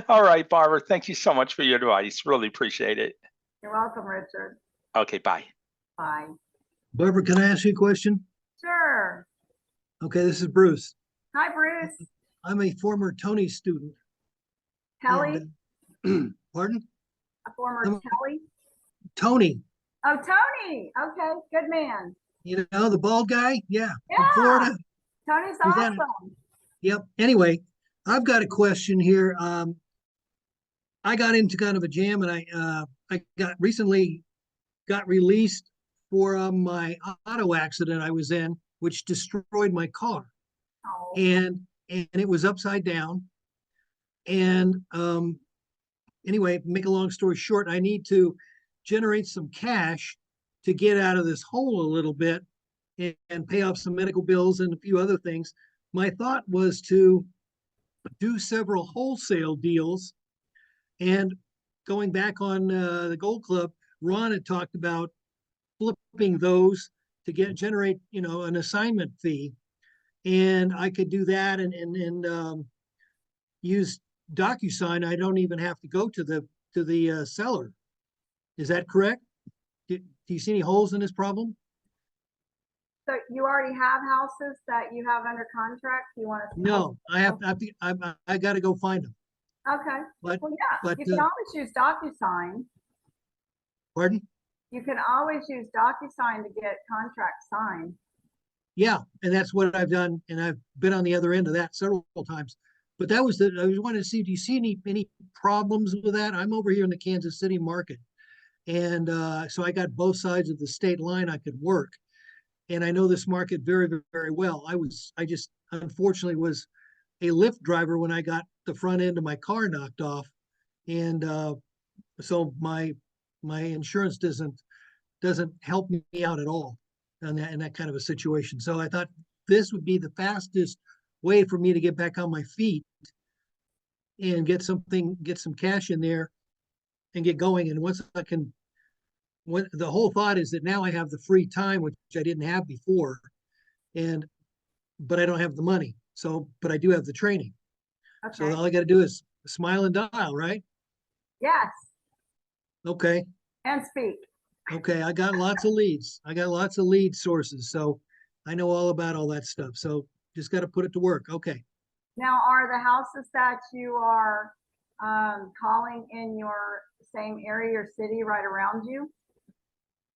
[SPEAKER 5] All right, Barbara, thank you so much for your advice. Really appreciate it.
[SPEAKER 1] You're welcome, Richard.
[SPEAKER 5] Okay, bye.
[SPEAKER 1] Bye.
[SPEAKER 6] Barbara, can I ask you a question?
[SPEAKER 1] Sure.
[SPEAKER 6] Okay, this is Bruce.
[SPEAKER 1] Hi, Bruce.
[SPEAKER 6] I'm a former Tony student.
[SPEAKER 1] Kelly,
[SPEAKER 6] and, pardon?
[SPEAKER 1] a former
[SPEAKER 6] I'm-
[SPEAKER 1] Kelly.
[SPEAKER 6] Tony.
[SPEAKER 1] Oh, Tony. Okay, good man.
[SPEAKER 6] You know, the bald guy? Yeah, from
[SPEAKER 1] Yeah,
[SPEAKER 6] Florida.
[SPEAKER 1] Tony's
[SPEAKER 6] He's at it.
[SPEAKER 1] awesome.
[SPEAKER 6] Yep. Anyway, I've got a question here. I got into kind of a jam and I got recently got released for my auto accident I was in, which destroyed my car.
[SPEAKER 1] Oh,
[SPEAKER 6] And it was upside down. And anyway, make a long story short, I need to generate some cash to get out of this hole a little bit and pay off some medical bills and a few other things. My thought was to do several wholesale deals. And going back on the Gold Club, Ron had talked about flipping those to generate, you know, an assignment fee. And I could do that and use DocuSign. I don't even have to go to the seller. Is that correct? Do you see any holes in this problem?
[SPEAKER 1] so you already have houses that you have under contract? You want to?
[SPEAKER 6] No, I got to go find them.
[SPEAKER 1] Okay.
[SPEAKER 6] But
[SPEAKER 1] Well, yeah,
[SPEAKER 6] but
[SPEAKER 1] you can always use DocuSign.
[SPEAKER 6] pardon?
[SPEAKER 1] You can always use DocuSign to get contracts signed.
[SPEAKER 6] Yeah, and that's what I've done, and I've been on the other end of that several times. But that was I was wanting to see, do you see any problems with that? I'm over here in the Kansas City market, and so I got both sides of the state line I could work, and I know this market very, very well. I just unfortunately was a Lyft driver when I got the front end of my car knocked off, and so my insurance doesn't help me out at all in that kind of a situation. So I thought this would be the fastest way for me to get back on my feet and get some cash in there and get going. And once I can, the whole thought is that now I have the free time, which I didn't have before, but I don't have the money. So, but I do have the training. So
[SPEAKER 1] Okay.
[SPEAKER 6] all I got to do is smile and dial, right?
[SPEAKER 1] Yes,
[SPEAKER 6] Okay.
[SPEAKER 1] and speak.
[SPEAKER 6] Okay, I got lots of leads. I got lots of lead sources, so I know all about all that stuff. So just got to put it to work. Okay.
[SPEAKER 1] Now, are the houses that you are calling in your same area or city right around you?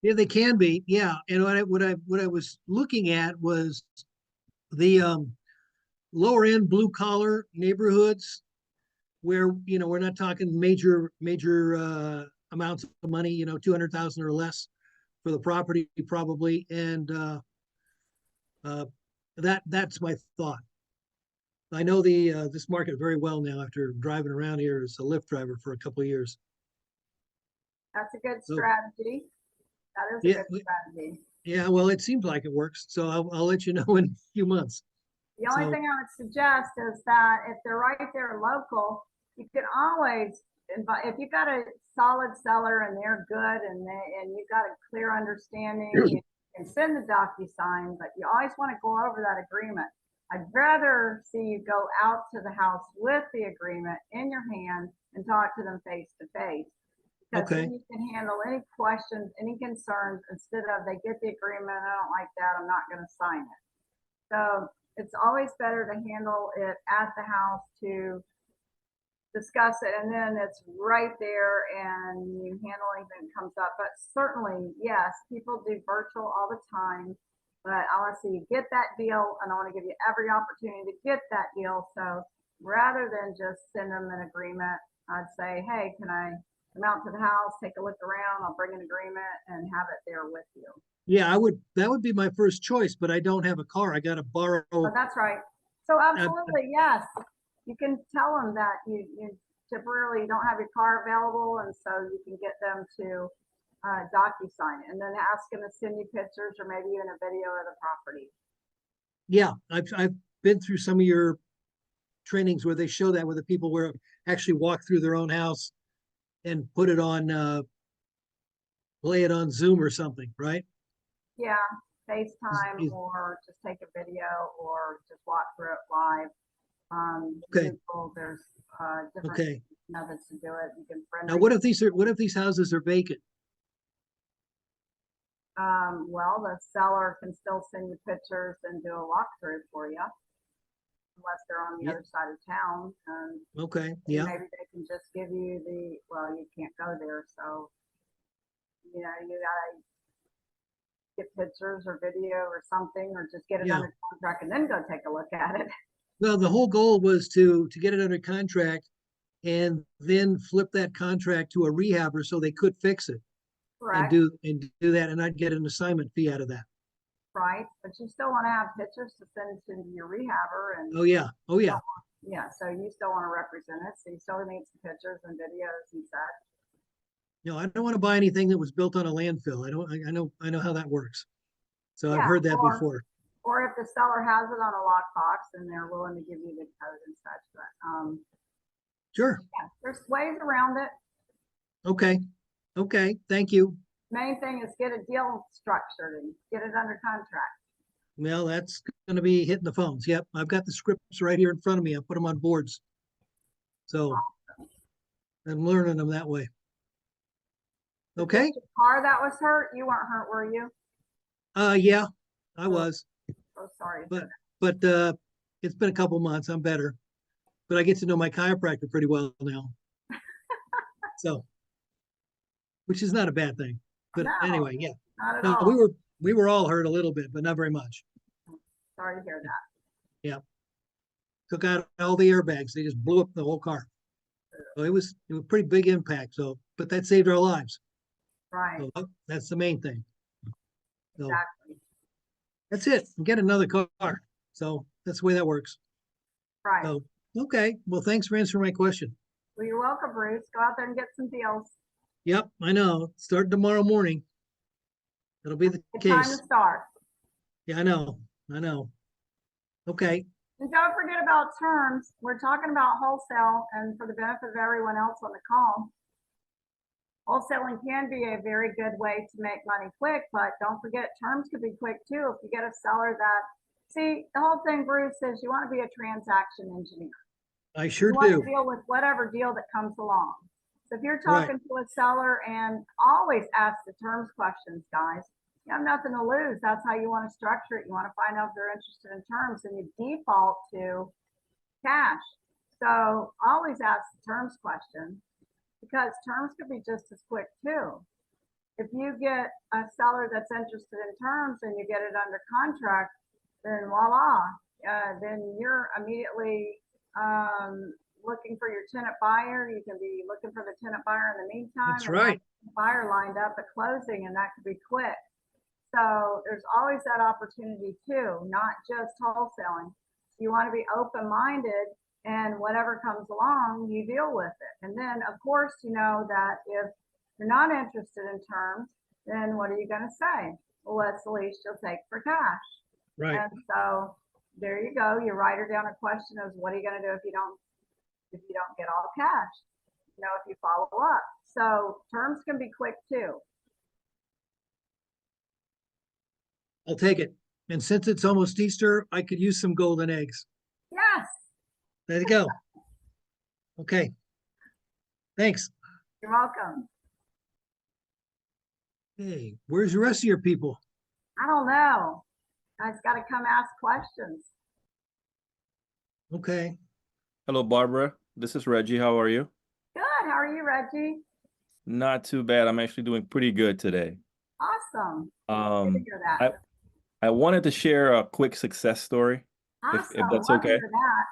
[SPEAKER 6] Yeah, they can be. Yeah, and what I was looking at was the lower end blue collar neighborhoods where we're not talking major amounts of money. 200,000 or less for the property probably, and that's my thought. I know this market very well now after driving around here as a Lyft driver for a couple of years.
[SPEAKER 1] That's a good
[SPEAKER 6] So,
[SPEAKER 1] strategy. That is a
[SPEAKER 6] yeah,
[SPEAKER 1] good strategy.
[SPEAKER 6] yeah. Well, it seems like it works. So I'll let you know in a few months.
[SPEAKER 1] The only
[SPEAKER 6] So-
[SPEAKER 1] thing I would suggest is that if they're right there local, you can always invite, if you've got a solid seller and they're good and you've got a clear understanding, you can send the DocuSign, but you always want to go over that agreement. I'd rather see you go out to the house with the agreement in your hand and talk to them face to face. Because
[SPEAKER 6] Okay.
[SPEAKER 1] then you can handle any questions, any concerns, instead of they get the agreement, I don't like that, I'm not going to sign it. So it's always better to handle it at the house to discuss it, and then it's right there and you handle anything that comes up. But certainly, yes, people do virtual all the time, but I want to see you get that deal, and I want to give you every opportunity to get that deal. So rather than just send them an agreement, I'd say, hey, can I come out to the house, take a look around, I'll bring an agreement and have it there with you.
[SPEAKER 6] Yeah, that would be my first choice, but I don't have a car. I got to borrow.
[SPEAKER 1] Oh, that's right. So absolutely, yes. You can tell them that you temporarily don't have your car available, and so you can get them to DocuSign, and then ask them to send you pictures or maybe even a video of the property.
[SPEAKER 6] Yeah, I've been through some of your trainings where they show that, where the people were actually walk through their own house and put it on, play it on Zoom or something, right?
[SPEAKER 1] Yeah, FaceTime
[SPEAKER 6] Is-
[SPEAKER 1] or just take a video or just walk through it live.
[SPEAKER 6] Okay.
[SPEAKER 1] Google, there's different
[SPEAKER 6] Okay.
[SPEAKER 1] methods to do it. You can friend.
[SPEAKER 6] Now, what if these houses are vacant?
[SPEAKER 1] Well, the seller can still send you pictures and do a walkthrough for you, unless they're on the
[SPEAKER 6] Yeah.
[SPEAKER 1] other side of town.
[SPEAKER 6] Okay, yeah,
[SPEAKER 1] Maybe they can just give you well, you can't go there, so you gotta get pictures or video or something, or just get it
[SPEAKER 6] Yeah.
[SPEAKER 1] under contract and then go take a look at it.
[SPEAKER 6] Well, the whole goal was to get it under contract and then flip that contract to a rehabber so they could fix it and
[SPEAKER 1] Correct,
[SPEAKER 6] do that, and I'd get an assignment fee out of that.
[SPEAKER 1] right? But you still wanna have pictures to send to your rehabber and.
[SPEAKER 6] Oh yeah, oh yeah.
[SPEAKER 1] Yeah, so you still wanna represent it, so you still need some pictures and videos and such.
[SPEAKER 6] No, I don't want to buy anything that was built on a landfill. I know how that works. So I've
[SPEAKER 1] Yeah,
[SPEAKER 6] heard that
[SPEAKER 1] or-
[SPEAKER 6] before.
[SPEAKER 1] Or if the seller has it on a lockbox and they're willing to give you the code and such, but,
[SPEAKER 6] Sure.
[SPEAKER 1] yeah, there's ways around it.
[SPEAKER 6] Okay. Okay. Thank you.
[SPEAKER 1] Main thing is get a deal structured and get it under contract.
[SPEAKER 6] Well, that's going to be hitting the phones. Yep. I've got the scripts right here in front of me. I put them on boards. So I'm learning them that way. Okay.
[SPEAKER 1] The car that was hurt, you weren't hurt, were you?
[SPEAKER 6] Yeah, I was,
[SPEAKER 1] Oh, sorry.
[SPEAKER 6] but it's been a couple months. I'm better, but I get to know my chiropractor pretty well now. So, which is not a bad thing. But
[SPEAKER 1] No.
[SPEAKER 6] anyway, yeah.
[SPEAKER 1] Not at
[SPEAKER 6] No,
[SPEAKER 1] all.
[SPEAKER 6] we were all hurt a little bit, but not very much.
[SPEAKER 1] Sorry to hear that.
[SPEAKER 6] Took out all the airbags. They just blew up the whole car. So it was a pretty big impact. So, but that saved our lives.
[SPEAKER 1] Right,
[SPEAKER 6] So that's the main thing. So
[SPEAKER 1] exactly.
[SPEAKER 6] that's it. Get another car. So that's the way that works.
[SPEAKER 1] Right.
[SPEAKER 6] So, okay. Well, thanks for answering my question.
[SPEAKER 1] Well, you're welcome, Bruce. Go out there and get some deals.
[SPEAKER 6] Yep, I know. Start tomorrow morning. That'll be the
[SPEAKER 1] Good time
[SPEAKER 6] case.
[SPEAKER 1] to start.
[SPEAKER 6] Yeah, I know. I know. Okay.
[SPEAKER 1] And don't forget about terms. We're talking about wholesale, and for the benefit of everyone else on the call, wholesaling can be a very good way to make money quick, but don't forget terms could be quick too. If you get a seller that, see, the whole thing, Bruce, is you want to be a transaction engineer.
[SPEAKER 6] I sure
[SPEAKER 1] You want
[SPEAKER 6] do.
[SPEAKER 1] to deal with whatever deal that comes along. So if you're
[SPEAKER 6] Right.
[SPEAKER 1] talking to a seller, and always ask the terms questions, guys. You have nothing to lose. That's how you want to structure it. You want to find out if they're interested in terms, and you default to cash. So always ask the terms question, because terms could be just as quick too. If you get a seller that's interested in terms and you get it under contract, then voila, then you're immediately looking for your tenant buyer. You can be looking for the tenant buyer in the meantime.
[SPEAKER 6] That's
[SPEAKER 1] and
[SPEAKER 6] right.
[SPEAKER 1] have the buyer lined up at closing, and that could be quick. So there's always that opportunity too, not just wholesaling. You want to be open-minded, and whatever comes along, you deal with it. And then, of course, you know that if you're not interested in terms, then what are you going to say? Well, what's the least you'll take for cash?
[SPEAKER 6] Right.
[SPEAKER 1] And so there you go. You write her down a question of what are you going to do if you don't get all cash? You know, if you follow up. So terms can be quick too.
[SPEAKER 6] I'll take it. And since it's almost Easter, I could use some golden eggs.
[SPEAKER 1] Yes,
[SPEAKER 6] There you go. Okay. Thanks.
[SPEAKER 1] you're welcome.
[SPEAKER 6] Hey, where's the rest of your people?
[SPEAKER 1] I don't know. I just got to come ask questions.
[SPEAKER 6] Okay.
[SPEAKER 7] Hello, Barbara. This is Reggie. How are you?
[SPEAKER 1] Good. How are you, Reggie?
[SPEAKER 7] Not too bad. I'm actually doing pretty good today.
[SPEAKER 1] Awesome. Good to hear that.
[SPEAKER 7] I wanted to share a quick success story, if
[SPEAKER 1] Awesome.
[SPEAKER 7] that's
[SPEAKER 1] Love to
[SPEAKER 7] okay.
[SPEAKER 1] hear that.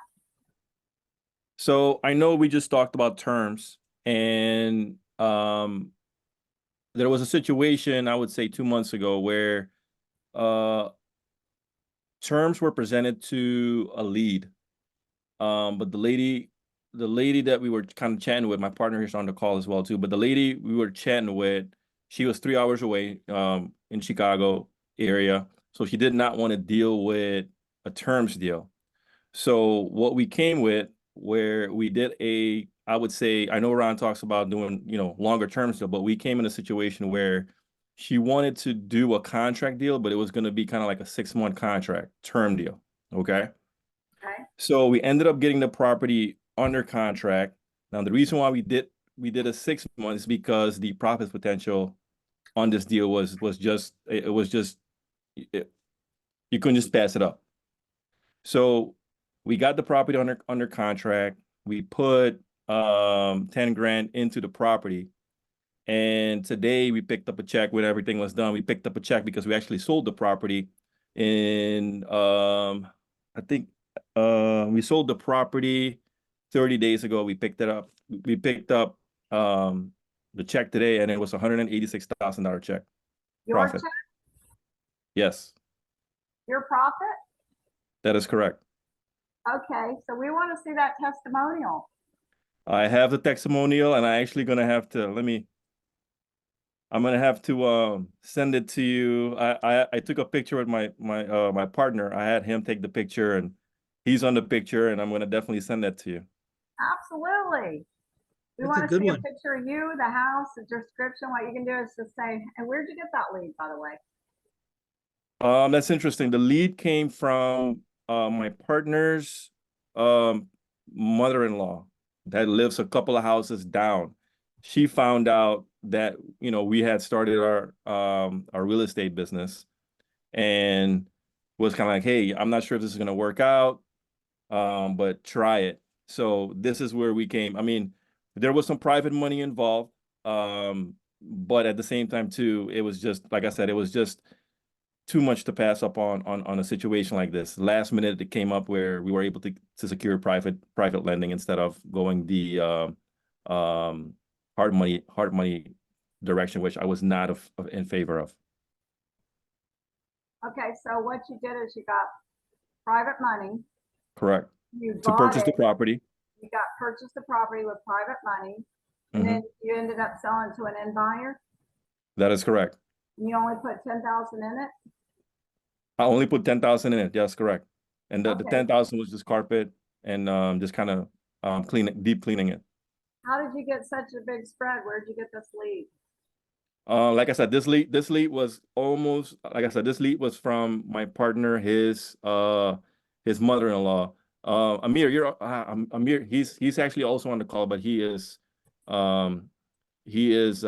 [SPEAKER 7] So I know we just talked about terms, and there was a situation, I would say 2 months ago, where terms were presented to a lead. But the lady that we were kind of chatting with, my partner is on the call as well too, but the lady we were chatting with, she was 3 hours away in Chicago area. So she did not want to deal with a terms deal. So what we came with, where we did I would say, I know Ron talks about doing, longer terms deal, but we came in a situation where she wanted to do a contract deal, but it was going to be kind of like a 6-month contract term deal. Okay.
[SPEAKER 1] Okay.
[SPEAKER 7] So we ended up getting the property under contract. Now, the reason why we did a 6 months is because the profit potential on this deal was just you couldn't just pass it up. So we got the property under contract. We put 10 grand into the property, And today we picked up a check when everything was done. We picked up a check because we actually sold the property in, I think we sold the property 30 days ago. We picked it up. We picked up the check today, and it was $186,000 check.
[SPEAKER 1] Your
[SPEAKER 7] Profit.
[SPEAKER 1] check,
[SPEAKER 7] Yes,
[SPEAKER 1] your profit?
[SPEAKER 7] that is correct.
[SPEAKER 1] Okay, so we want to see that testimonial.
[SPEAKER 7] I have the testimonial, and I actually gonna have to I'm gonna have to send it to you. I took a picture with my partner. I had him take the picture, and he's on the picture, and I'm gonna definitely send that to you.
[SPEAKER 1] Absolutely. We
[SPEAKER 6] That's a
[SPEAKER 1] want to
[SPEAKER 6] good
[SPEAKER 1] see a
[SPEAKER 6] one.
[SPEAKER 1] picture of you, the house, the description. What you can do is just say, and where'd you get that lead, by the way?
[SPEAKER 7] That's interesting. The lead came from my partner's mother-in-law that lives a couple of houses down. She found out that, you know, we had started our real estate business, and was kind of like, hey, I'm not sure if this is gonna work out, but try it. So this is where we came. I mean, there was some private money involved, but at the same time too, it was just, like I said, it was just too much to pass up on a situation like this. Last minute, it came up where we were able to secure private lending instead of going the hard money direction, which I was not in favor of.
[SPEAKER 1] Okay, so what you did is you got private money,
[SPEAKER 7] Correct.
[SPEAKER 1] you
[SPEAKER 7] To
[SPEAKER 1] bought
[SPEAKER 7] purchase the
[SPEAKER 1] it,
[SPEAKER 7] property.
[SPEAKER 1] you got purchased the property with private money, and
[SPEAKER 7] Mhm.
[SPEAKER 1] then you ended up selling to an end buyer.
[SPEAKER 7] That is correct.
[SPEAKER 1] And you only put 10,000 in it.
[SPEAKER 7] I only put 10,000 in it. Yes, correct. And the
[SPEAKER 1] Okay.
[SPEAKER 7] 10,000 was just carpet and just kind of deep cleaning it.
[SPEAKER 1] How did you get such a big spread? Where'd you get this lead?
[SPEAKER 7] Like I said, this lead was almost, like I said, this lead was from my partner, his mother-in-law. Amir, Amir, he's actually also on the call, but he's not, he's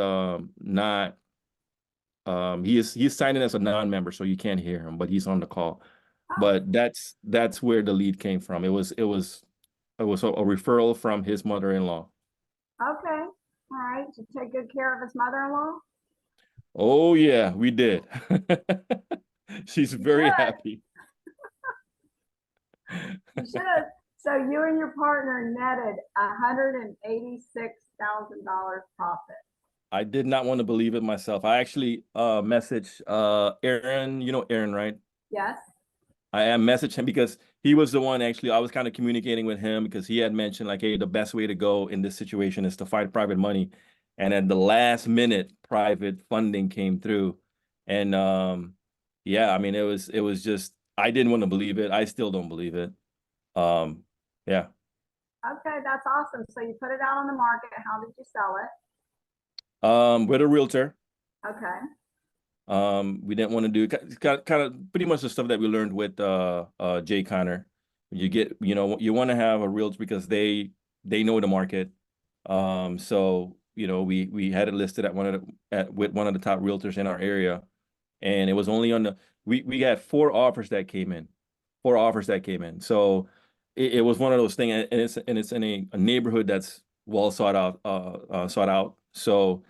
[SPEAKER 7] signing as a non-member, so you can't hear him, but he's on the call.
[SPEAKER 1] Oh.
[SPEAKER 7] But that's where the lead came from. It was a referral from his mother-in-law.
[SPEAKER 1] Okay, all right. Did you take good care of his mother-in-law?
[SPEAKER 7] Oh yeah, we did. She's very
[SPEAKER 1] should.
[SPEAKER 7] happy.
[SPEAKER 1] You should have. So you and your partner netted $186,000 profit.
[SPEAKER 7] I did not want to believe it myself. I actually messaged Aaron, you know Aaron, right?
[SPEAKER 1] Yes.
[SPEAKER 7] I messaged him because he was the one, actually, I was kind of communicating with him because he had mentioned like, hey, the best way to go in this situation is to find private money. And at the last minute, private funding came through. And yeah, I mean, it was just, I didn't want to believe it. I still don't believe it. Yeah.
[SPEAKER 1] Okay, that's awesome. So you put it out on the market. How did you sell it?
[SPEAKER 7] With a realtor.
[SPEAKER 1] Okay.
[SPEAKER 7] We didn't want to do kind of pretty much the stuff that we learned with Jay Connor. You get, you know, you want to have a realtor because they know the market. So, you know, we had it listed at with one of the top realtors in our area, and it was only on the we had 4 offers that came in. 4 offers that came in. So it was one of those things, and it's in a neighborhood that's well sought out. So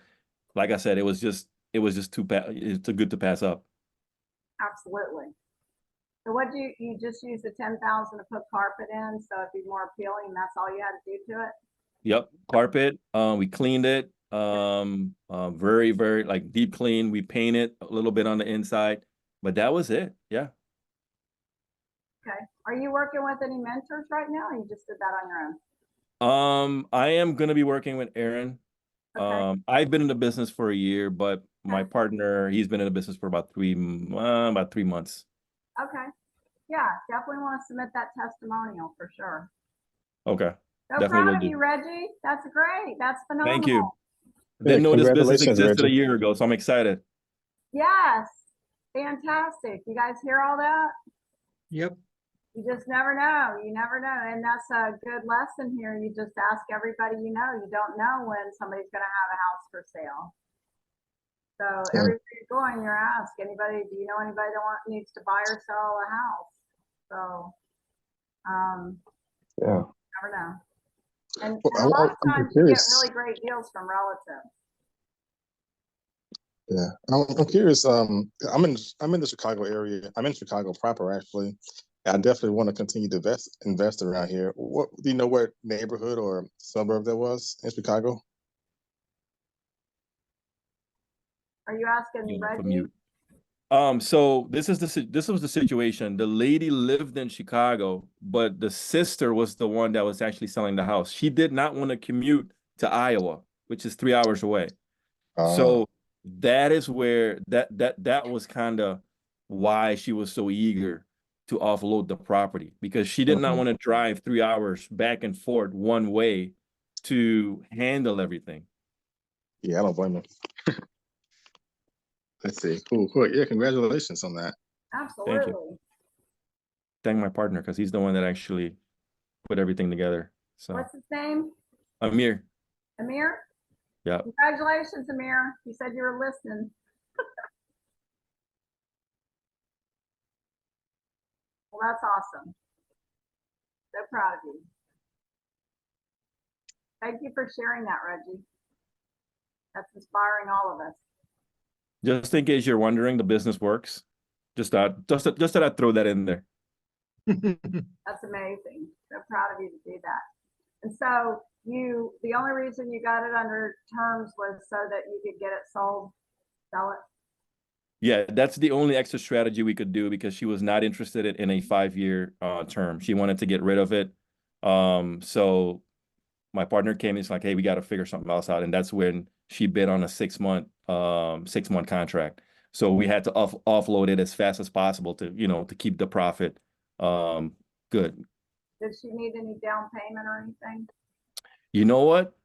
[SPEAKER 7] like I said, it was just it's too good to pass up.
[SPEAKER 1] Absolutely. So what do you just use the 10,000 to put carpet in, so it'd be more appealing? That's all you had to do to it?
[SPEAKER 7] Yep, carpet. We cleaned it. Very, very like deep clean. We painted a little bit on the inside, but that was it. Yeah.
[SPEAKER 1] Okay. Are you working with any mentors right now, or you just did that on your own?
[SPEAKER 7] I am gonna be working with Aaron.
[SPEAKER 1] Okay.
[SPEAKER 7] I've been in the business for a year, but my partner, he's been in the business for about 3 months.
[SPEAKER 1] Okay. Yeah, definitely want to submit that testimonial for sure.
[SPEAKER 7] Okay.
[SPEAKER 1] So
[SPEAKER 7] Definitely
[SPEAKER 1] proud
[SPEAKER 7] will
[SPEAKER 1] of
[SPEAKER 7] do.
[SPEAKER 1] you, Reggie. That's great. That's phenomenal.
[SPEAKER 7] Thank you.
[SPEAKER 4] Yeah,
[SPEAKER 7] Didn't know this business
[SPEAKER 4] congratulations,
[SPEAKER 7] existed a
[SPEAKER 4] Reggie.
[SPEAKER 7] year ago, so I'm excited.
[SPEAKER 1] Yes. Fantastic. You guys hear all that?
[SPEAKER 6] Yep.
[SPEAKER 1] You just never know. You never know. And that's a good lesson here. You just ask everybody you know. You don't know when somebody's going to have a house for sale. So
[SPEAKER 4] Yeah.
[SPEAKER 1] everywhere you go and you're asked, anybody, do you know anybody that needs to buy or sell a house? So
[SPEAKER 4] Yeah.
[SPEAKER 1] never know. And
[SPEAKER 4] Well,
[SPEAKER 1] a lot of
[SPEAKER 4] I'm
[SPEAKER 1] times you get
[SPEAKER 4] curious.
[SPEAKER 1] really great deals from relatives.
[SPEAKER 4] Yeah, I'm curious. I'm in the Chicago area. I'm in Chicago proper, actually. I definitely want to continue to invest around here. What do you know? What neighborhood or suburb that was in Chicago?
[SPEAKER 1] Are you asking
[SPEAKER 7] From
[SPEAKER 1] Reggie?
[SPEAKER 7] you. So this was the situation. The lady lived in Chicago, but the sister was the one that was actually selling the house. She did not want to commute to Iowa, which is 3 hours away. So that is where that was kind of why she was so eager to offload the property, because she did not want to drive 3 hours back and forth one way to handle everything.
[SPEAKER 4] Yeah, I don't blame her. Let's see. Cool, cool. Yeah, congratulations on that.
[SPEAKER 1] Absolutely.
[SPEAKER 7] Thank my partner, because he's the one that actually put everything together. So
[SPEAKER 1] What's his name?
[SPEAKER 7] Amir.
[SPEAKER 1] Amir?
[SPEAKER 7] Yeah.
[SPEAKER 1] Congratulations, Amir. You said you were listening. Well, that's awesome. So proud of you. Thank you for sharing that, Reggie. That's inspiring all of us.
[SPEAKER 7] Just in case you're wondering, the business works. Just that I throw that in there.
[SPEAKER 1] That's amazing. So proud of you to do that. And so the only reason you got it under terms was so that you could get it sold, sell it.
[SPEAKER 7] Yeah, that's the only extra strategy we could do, because she was not interested in a 5-year term. She wanted to get rid of it. So my partner came and he's like, hey, we got to figure something else out. And that's when she bid on a 6-month contract. So we had to offload it as fast as possible to keep the profit good.
[SPEAKER 1] Did she need any down payment or anything?
[SPEAKER 7] You know what?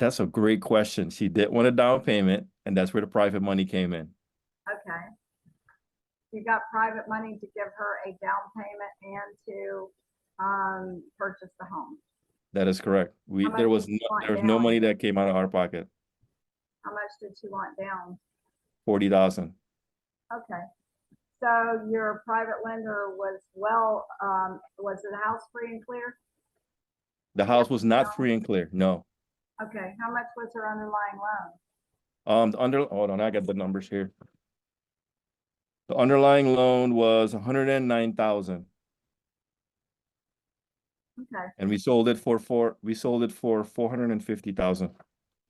[SPEAKER 7] That's a great question. She did want a down payment, and that's where the private money came in.
[SPEAKER 1] Okay. You got private money to give her a down payment and to purchase the home.
[SPEAKER 7] That is correct. There was no money that came out of our pocket.
[SPEAKER 1] How much did she want down?
[SPEAKER 7] 40,000.
[SPEAKER 1] Okay. So your private lender was was the house free and clear?
[SPEAKER 7] The house was not free and clear. No.
[SPEAKER 1] Okay. How much was her underlying loan?
[SPEAKER 7] Hold on, I got the numbers here. The underlying loan was 109,000.
[SPEAKER 1] Okay.
[SPEAKER 7] And we sold it for 450,000.
[SPEAKER 1] All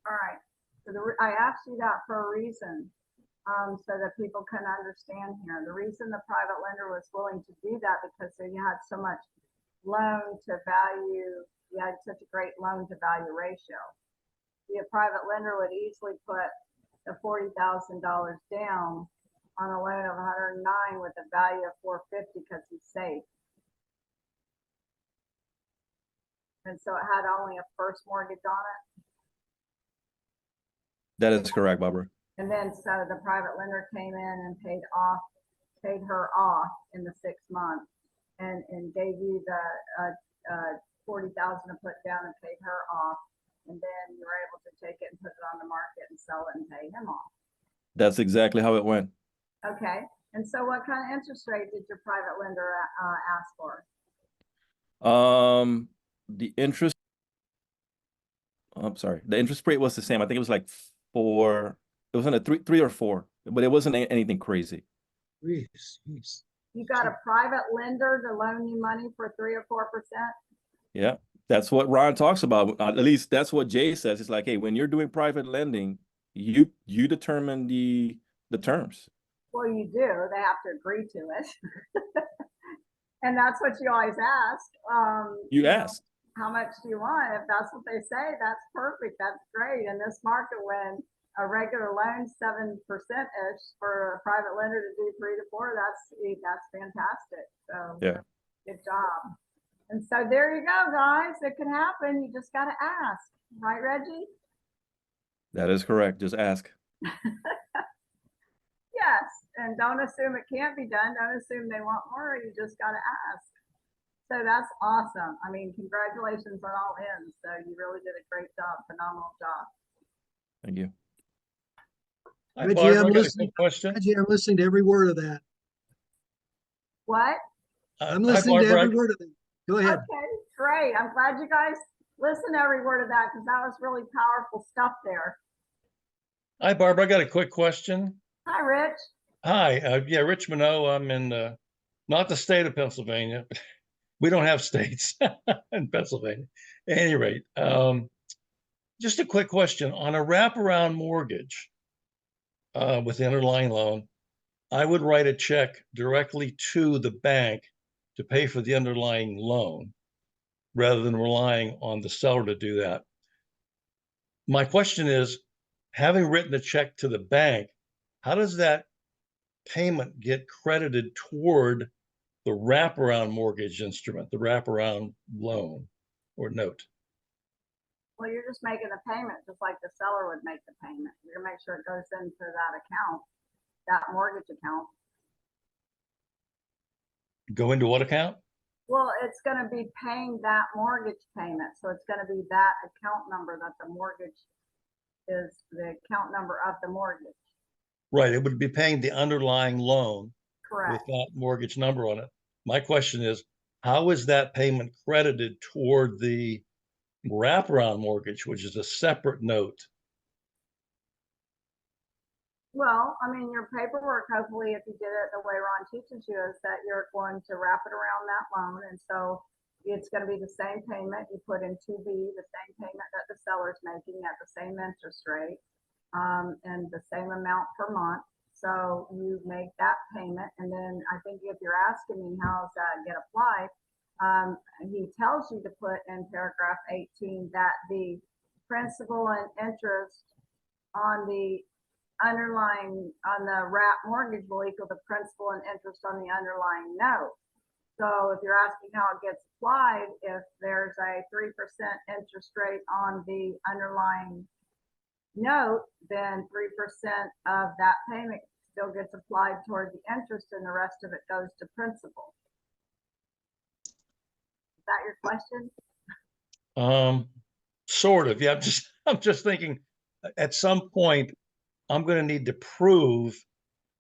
[SPEAKER 1] right. So I asked you that for a reason, so that people can understand here. The reason the private lender was willing to do that, because you had so much loan to value, you had such a great loan to value ratio. The private lender would easily put the $40,000 down on a loan of 109 with a value of 450 because he's safe. And so it had only a first mortgage on it.
[SPEAKER 7] That is correct, Barbara.
[SPEAKER 1] And then so the private lender came in and paid her off in the 6 months and gave you the 40,000 to put down and paid her off. And then you were able to take it and put it on the market and sell it and pay him off.
[SPEAKER 7] That's exactly how it went.
[SPEAKER 1] Okay. And so what kind of interest rate did your private lender ask for?
[SPEAKER 7] The interest, I'm sorry, the interest rate was the same. I think it was like 4, it was in a 3 or 4, but it wasn't anything crazy.
[SPEAKER 6] Jeez.
[SPEAKER 1] You got a private lender to loan you money for 3 or 4%?
[SPEAKER 7] Yeah, that's what Ron talks about. At least that's what Jay says. It's like, hey, when you're doing private lending, you determine the terms.
[SPEAKER 1] Well, you do. They have to agree to it. And that's what you always ask.
[SPEAKER 7] You ask.
[SPEAKER 1] How much do you want? If that's what they say, that's perfect. That's great. In this market, when a regular loan 7%-ish for a private lender to do 3 to 4, that's fantastic. So
[SPEAKER 7] yeah,
[SPEAKER 1] good job. And so there you go, guys. It can happen. You just got to ask, right, Reggie?
[SPEAKER 7] That is correct. Just ask.
[SPEAKER 1] Yes, and don't assume it can't be done. Don't assume they want more. You just got to ask. So that's awesome. I mean, congratulations on all ends. So you really did a great job, phenomenal job.
[SPEAKER 7] Thank you.
[SPEAKER 6] Reggie, I'm listening. Reggie, I'm listening to every word of that.
[SPEAKER 1] What?
[SPEAKER 6] I'm listening to every word of it. Go ahead.
[SPEAKER 1] Okay, great. I'm glad you guys listened to every word of that, because that was really powerful stuff there.
[SPEAKER 8] Hi, Barbara. I got a quick question.
[SPEAKER 1] Hi, Rich.
[SPEAKER 8] Hi, yeah, Rich Minot. I'm in not the state of Pennsylvania. We don't have states in Pennsylvania. At any rate, just a quick question on a wraparound mortgage with the underlying loan. I would write a check directly to the bank to pay for the underlying loan rather than relying on the seller to do that. My question is, having written a check to the bank, how does that payment get credited toward the wraparound mortgage instrument, the wraparound loan or note?
[SPEAKER 1] Well, you're just making a payment just like the seller would make the payment. You're gonna make sure it goes into that account, that mortgage account.
[SPEAKER 8] Go into what account?
[SPEAKER 1] Well, it's gonna be paying that mortgage payment. So it's gonna be that account number that the mortgage is, the account number of the mortgage.
[SPEAKER 8] Right, it would be paying the underlying loan with
[SPEAKER 1] Correct.
[SPEAKER 8] that mortgage number on it. My question is, how is that payment credited toward the wraparound mortgage, which is a separate note?
[SPEAKER 1] Well, I mean, your paperwork, hopefully, if you did it the way Ron teaches you, is that you're going to wrap it around that loan. And so it's going to be the same payment you put in 2B, the same payment that the seller's making at the same interest rate, and the same amount per month. So you make that payment. And then I think if you're asking me how does that get applied, he tells you to put in paragraph 18 that the principal and interest on the underlying, on the wrap mortgage will equal the principal and interest on the underlying note. So if you're asking how it gets applied, if there's a 3% interest rate on the underlying note, then 3% of that payment still gets applied toward the interest and the rest of it goes to principal. Is that your question?
[SPEAKER 8] Sort of, yeah. I'm just thinking at some point I'm going to need to prove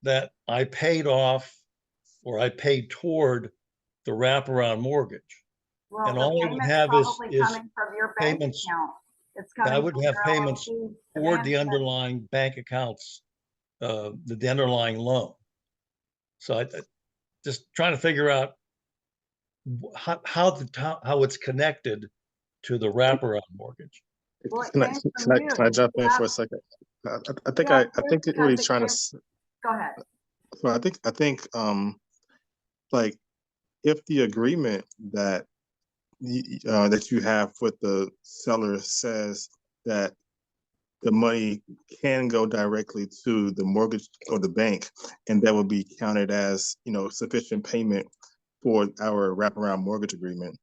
[SPEAKER 8] that I paid off or I paid toward the wraparound mortgage.
[SPEAKER 1] Well,
[SPEAKER 8] And
[SPEAKER 1] the
[SPEAKER 8] all I would
[SPEAKER 1] payment's
[SPEAKER 8] have
[SPEAKER 1] probably
[SPEAKER 8] is
[SPEAKER 1] coming from your bank
[SPEAKER 8] payments.
[SPEAKER 1] account. It's
[SPEAKER 8] I
[SPEAKER 1] coming
[SPEAKER 8] would
[SPEAKER 1] from
[SPEAKER 8] have
[SPEAKER 1] your
[SPEAKER 8] payments
[SPEAKER 1] LLC, the
[SPEAKER 8] toward the
[SPEAKER 1] management.
[SPEAKER 8] underlying bank accounts, the underlying loan. So I just trying to figure out how it's connected to the wraparound mortgage.
[SPEAKER 1] Well, it
[SPEAKER 4] Can I,
[SPEAKER 1] came
[SPEAKER 4] can
[SPEAKER 1] from
[SPEAKER 4] I,
[SPEAKER 1] you.
[SPEAKER 4] can I jump
[SPEAKER 1] You
[SPEAKER 4] in
[SPEAKER 1] have-
[SPEAKER 4] for a second? I
[SPEAKER 1] you
[SPEAKER 4] think
[SPEAKER 1] have
[SPEAKER 4] I
[SPEAKER 1] to
[SPEAKER 4] think what
[SPEAKER 1] because
[SPEAKER 4] he's
[SPEAKER 1] it
[SPEAKER 4] trying
[SPEAKER 1] came-
[SPEAKER 4] to.
[SPEAKER 1] Go ahead.
[SPEAKER 4] Well, I think like if the agreement that that you have with the seller says that the money can go directly to the mortgage or the bank, and that would be counted as, you know, sufficient payment for our wraparound mortgage agreement,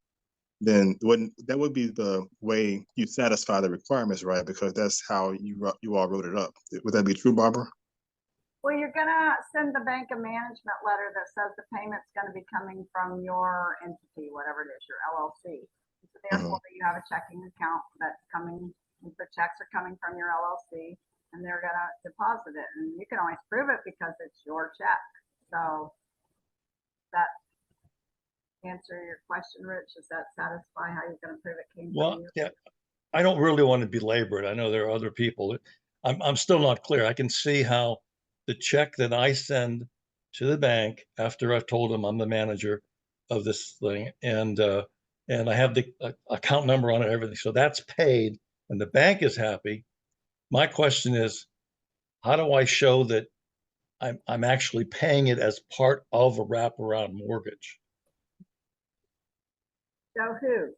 [SPEAKER 4] then that would be the way you satisfy the requirements, right? Because that's how you all wrote it up. Would that be true, Barbara?
[SPEAKER 1] Well, you're gonna send the bank a management letter that says the payment's gonna be coming from your entity, whatever it is, your LLC. So therefore, you have a checking account that's coming, the checks are coming from your LLC, and they're gonna deposit it. And you can always prove it because it's your check. So that answer your question, Rich? Does that satisfy how you're gonna prove it came from
[SPEAKER 8] Well,
[SPEAKER 1] you?
[SPEAKER 8] yeah, I don't really want to belabor it. I know there are other people. I'm still not clear. I can see how the check that I send to the bank after I've told them I'm the manager of this thing and I have the account number on it, everything. So that's paid and the bank is happy. My question is, how do I show that I'm actually paying it as part of a wraparound mortgage?
[SPEAKER 1] So who?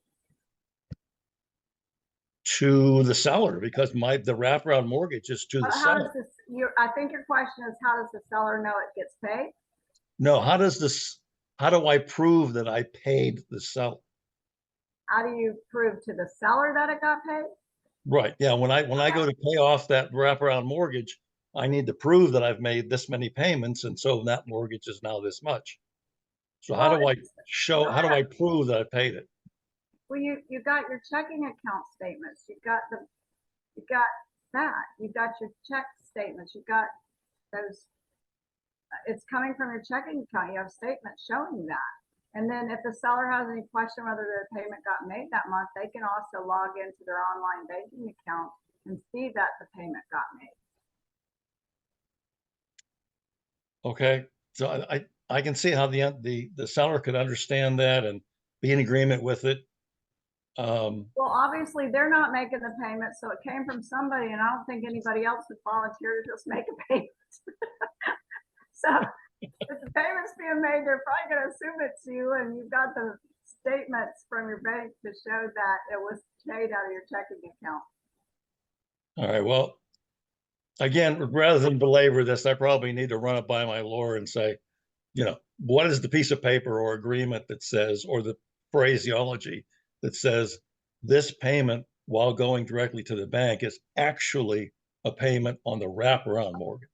[SPEAKER 8] To the seller, because the wraparound mortgage is to the
[SPEAKER 1] But how
[SPEAKER 8] seller.
[SPEAKER 1] does this, I think your question is, how does the seller know it gets paid?
[SPEAKER 8] No, how do I prove that I paid the seller?
[SPEAKER 1] How do you prove to the seller that it got paid?
[SPEAKER 8] Right, yeah, when I go to pay off that wraparound mortgage, I need to prove that I've made this many payments, and so that mortgage is now this much. So how do I prove that I paid it?
[SPEAKER 1] Well, you got your checking account statements, you got that, you got your check statements, you got those, it's coming from your checking account, you have statements showing that. And then if the seller has any question whether the payment got made that month, they can also log into their online banking account and see that the payment got made.
[SPEAKER 8] Okay, so I can see how the seller could understand that and be in agreement with it.
[SPEAKER 1] Well, obviously, they're not making the payment, so it came from somebody, and I don't think anybody else would volunteer to just make a payment. So if the payment's being made, they're probably gonna assume it's you, and you've got the statements from your bank to show that it was paid out of your checking account.
[SPEAKER 8] All right, well, again, rather than belabor this, I probably need to run it by my lawyer and say, what is the piece of paper or agreement that says, or the phraseology that says this payment while going directly to the bank is actually a payment on the wraparound mortgage?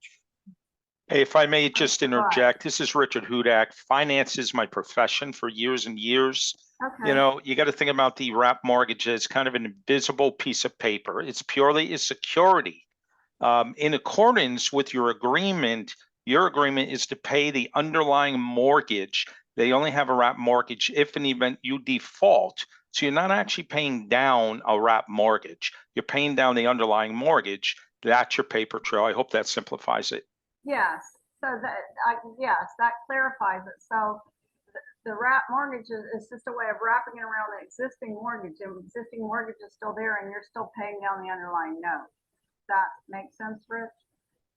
[SPEAKER 5] Hey, if I may just interject, this is Richard Hudak. Finance is my profession for years and years.
[SPEAKER 1] Okay.
[SPEAKER 5] You got to think about the wrap mortgage as kind of an invisible piece of paper. It's purely a security. In accordance with your agreement is to pay the underlying mortgage. They only have a wrap mortgage if in the event you default. So you're not actually paying down a wrap mortgage. You're paying down the underlying mortgage. That's your paper trail. I hope that simplifies it.
[SPEAKER 1] Yes, so yes, that clarifies it. So the wrap mortgage is just a way of wrapping it around the existing mortgage, and the existing mortgage is still there, and you're still paying down the underlying note. Does that make sense, Rich?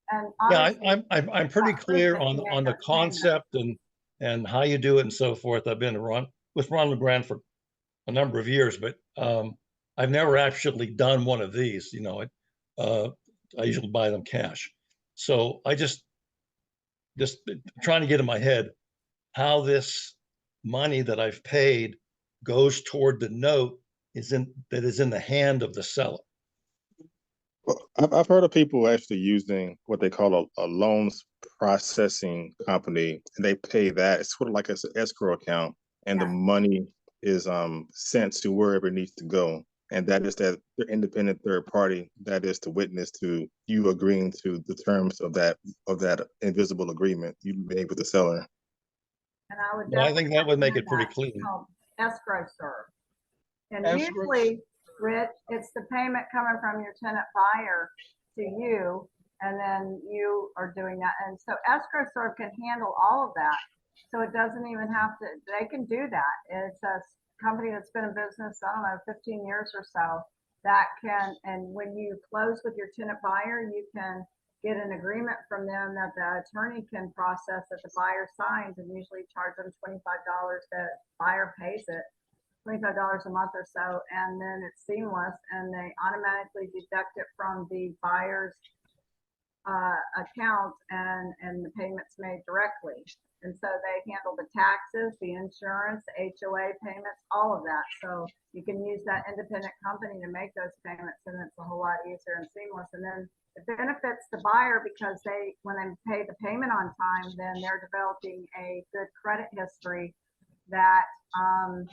[SPEAKER 1] And
[SPEAKER 8] yeah, I'm pretty clear on the concept and how you do it and so forth. I've been with Ron Legrand for a number of years, but I've never actually done one of these. I usually buy them cash. So I just trying to get in my head how this money that I've paid goes toward the note that is in the hand of the seller.
[SPEAKER 4] Well, I've heard of people actually using what they call a loans processing company, and they pay that. It's sort of like an escrow account, and the money is sent to wherever it needs to go. And that is that independent third party that is to witness to you agreeing to the terms of that invisible agreement you made with the seller.
[SPEAKER 1] And I would
[SPEAKER 8] Well, I think that would make it pretty
[SPEAKER 1] recommend
[SPEAKER 8] clean.
[SPEAKER 1] Escrow serve. And
[SPEAKER 2] Escrow.
[SPEAKER 1] usually, Rich, it's the payment coming from your tenant buyer to you, and then you are doing that. And so escrow serve can handle all of that. So it doesn't even have to, they can do that. It's a company that's been in business, I don't know, 15 years or so, that can, and when you close with your tenant buyer, you can get an agreement from them that the attorney can process that the buyer signs, and usually charge them $25. The buyer pays it, $25 a month or so, and then it's seamless, and they automatically deduct it from the buyer's account, and the payment's made directly. And so they handle the taxes, the insurance, the HOA payments, all of that. So you can use that independent company to make those payments, and it's a whole lot easier and seamless. And then it benefits the buyer because when they pay the payment on time, then they're developing a good credit history that can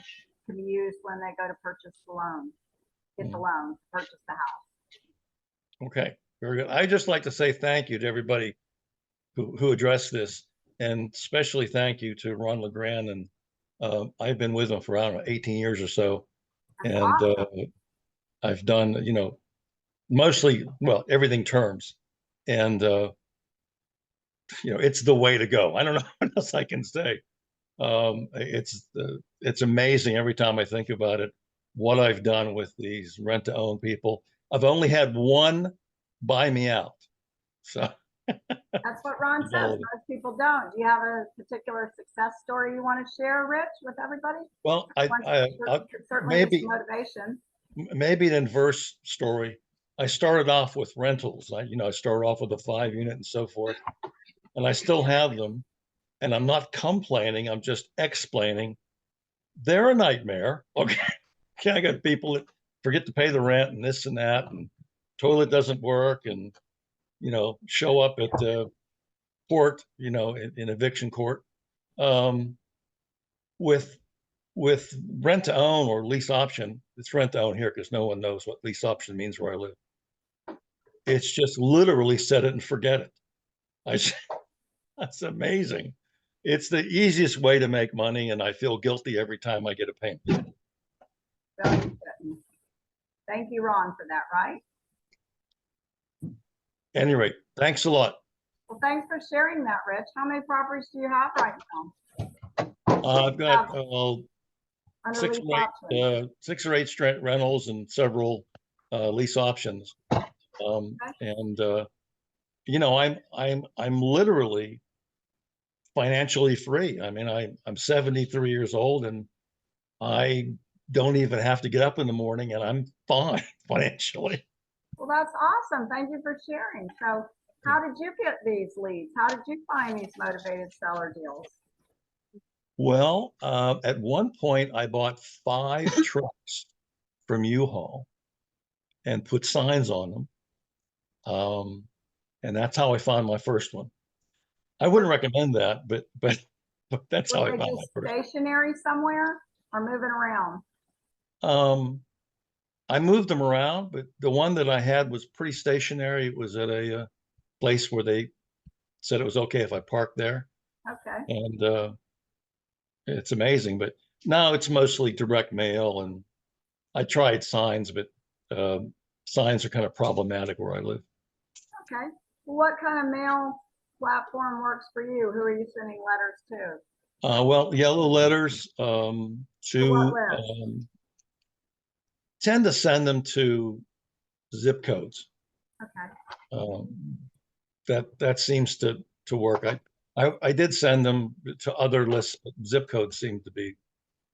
[SPEAKER 1] be used when they go to purchase the loan, get the loan, purchase the house.
[SPEAKER 8] Okay, very good. I'd just like to say thank you to everybody who addressed this, and especially thank you to Ron Legrand. And I've been with him for, I don't know, 18 years or so.
[SPEAKER 1] That's
[SPEAKER 8] And
[SPEAKER 1] awesome.
[SPEAKER 8] I've done, mostly, well, everything terms. And, it's the way to go. I don't know what else I can say. It's amazing every time I think about it, what I've done with these rent to own people. I've only had one buy me out. So
[SPEAKER 1] That's what Ron says. Most people don't. Do you have a particular success story you want to share, Rich, with everybody?
[SPEAKER 8] well,
[SPEAKER 1] Certainly
[SPEAKER 8] maybe
[SPEAKER 1] it's motivation.
[SPEAKER 8] maybe an inverse story. I started off with rentals. I started off with a 5-unit and so forth, and I still have them. And I'm not complaining. I'm just explaining. They're a nightmare. Okay, I got people that forget to pay the rent and this and that, and toilet doesn't work, and show up at the court, in eviction court. With rent to own or lease option, it's rent to own here because no one knows what lease option means where I live. It's just literally set it and forget it. That's amazing. It's the easiest way to make money, and I feel guilty every time I get a payment.
[SPEAKER 1] Thank you, Ron, for that, right?
[SPEAKER 8] At any rate, thanks a lot.
[SPEAKER 1] Well, thanks for sharing that, Rich. How many properties do you have right now?
[SPEAKER 8] I've got
[SPEAKER 1] Under
[SPEAKER 8] six
[SPEAKER 1] lease
[SPEAKER 8] or eight,
[SPEAKER 1] option?
[SPEAKER 8] 6 or 8 straight rentals and several lease options. And you know, I'm literally financially free. I mean, I'm 73 years old and I don't even have to get up in the morning and I'm fine financially.
[SPEAKER 1] Well, that's awesome. Thank you for sharing. So how did you get these leads? How did you find these motivated seller deals?
[SPEAKER 8] Well, at one point I bought 5 trucks from U-Haul and put signs on them. And that's how I found my first one. I wouldn't recommend that, but that's how
[SPEAKER 1] Were
[SPEAKER 8] I
[SPEAKER 1] they
[SPEAKER 8] found my
[SPEAKER 1] just
[SPEAKER 8] first.
[SPEAKER 1] stationary somewhere or moving around?
[SPEAKER 8] I moved them around, but the one that I had was pretty stationary. It was at a place where they said it was okay if I parked there.
[SPEAKER 1] Okay.
[SPEAKER 8] And it's amazing, but now it's mostly direct mail. And I tried signs, but signs are kind of problematic where I live.
[SPEAKER 1] Okay. Well, what kind of mail platform works for you? Who are you sending letters to?
[SPEAKER 8] Well, yellow letters
[SPEAKER 1] To
[SPEAKER 8] to
[SPEAKER 1] what list?
[SPEAKER 8] tend to send them to zip codes.
[SPEAKER 1] Okay.
[SPEAKER 8] That seems to work. I did send them to other lists, but zip codes seem to be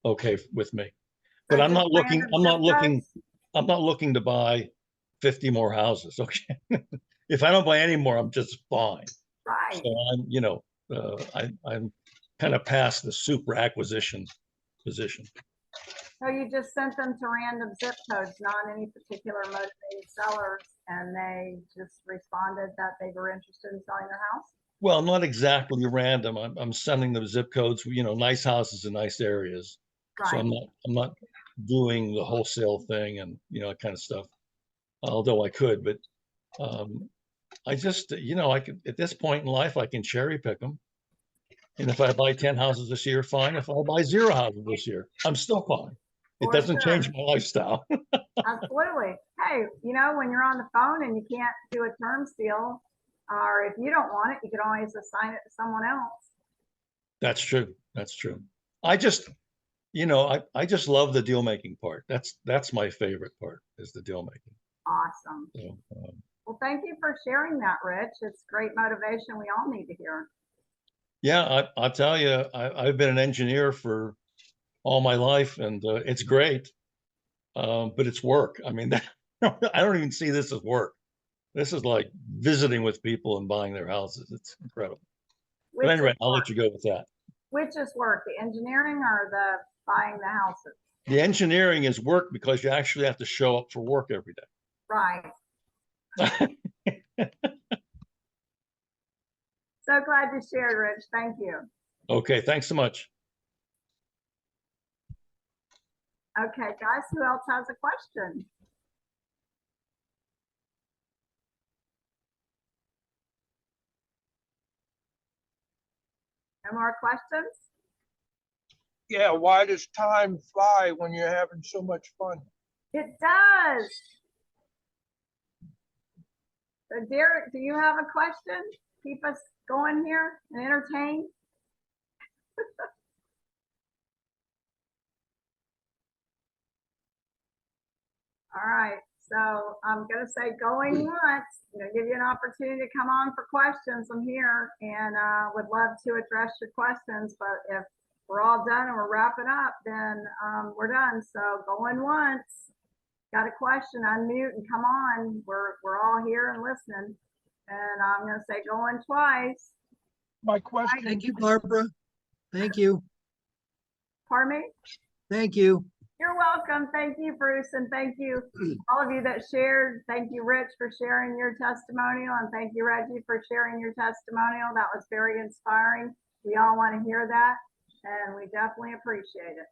[SPEAKER 8] okay with me. But
[SPEAKER 1] So
[SPEAKER 8] I'm not
[SPEAKER 1] just
[SPEAKER 8] looking,
[SPEAKER 1] random
[SPEAKER 8] I'm not
[SPEAKER 1] zip
[SPEAKER 8] looking,
[SPEAKER 1] codes?
[SPEAKER 8] I'm not looking to buy 50 more houses. Okay. If I don't buy any more, I'm just fine.
[SPEAKER 1] Right.
[SPEAKER 8] So I'm, you know, I'm kind of past the super acquisition position.
[SPEAKER 1] So you just sent them to random zip codes, not any particular motivated sellers, and they just responded that they were interested in selling their house?
[SPEAKER 8] Well, not exactly random. I'm sending them zip codes, you know, nice houses in nice areas. So
[SPEAKER 1] Right.
[SPEAKER 8] I'm not doing the wholesale thing and, you know, that kind of stuff. Although I could, but I just, you know, I could, at this point in life, I can cherry pick them. And if I buy 10 houses this year, fine. If I buy 0 houses this year, I'm still fine. It
[SPEAKER 1] For
[SPEAKER 8] doesn't
[SPEAKER 1] sure.
[SPEAKER 8] change my lifestyle.
[SPEAKER 1] Absolutely. Hey, you know, when you're on the phone and you can't do a term deal, or if you don't want it, you can always assign it to someone else.
[SPEAKER 8] That's true. That's true. I just, you know, I just love the deal making part. That's my favorite part is the deal making.
[SPEAKER 1] Awesome.
[SPEAKER 8] So,
[SPEAKER 1] Well, thank you for sharing that, Rich. It's great motivation we all need to hear.
[SPEAKER 8] yeah, I'll tell you, I've been an engineer for all my life, and it's great, but it's work. I mean, I don't even see this as work. This is like visiting with people and buying their houses. It's incredible. But
[SPEAKER 1] Which
[SPEAKER 8] anyway,
[SPEAKER 1] is
[SPEAKER 8] I'll
[SPEAKER 1] work?
[SPEAKER 8] let you go with that.
[SPEAKER 1] Which is work, the engineering or the buying the houses?
[SPEAKER 8] The engineering is work because you actually have to show up for work every
[SPEAKER 1] Right.
[SPEAKER 8] day.
[SPEAKER 1] So glad you shared, Rich. Thank you.
[SPEAKER 8] Okay, thanks so much.
[SPEAKER 1] Okay, guys, who else has a question? No more questions?
[SPEAKER 2] Yeah, why does time fly when you're having so much fun?
[SPEAKER 1] It does. So Derek, do you have a question? Keep us going here and entertained. All right, so I'm gonna say going once, give you an opportunity to come on for questions. I'm here and would love to address your questions, but if we're all done and we're wrapping up, then we're done. So going once, got a question, unmute and come on. We're all here and listening. And I'm gonna say going twice.
[SPEAKER 2] My question,
[SPEAKER 6] Thank you, Barbara. Thank you.
[SPEAKER 1] Pardon me?
[SPEAKER 6] Thank you.
[SPEAKER 1] You're welcome. Thank you, Bruce, and thank you all of you that shared. Thank you, Rich, for sharing your testimonial, and thank you, Reggie, for sharing your testimonial. That was very inspiring. We all want to hear that, and we definitely appreciate it.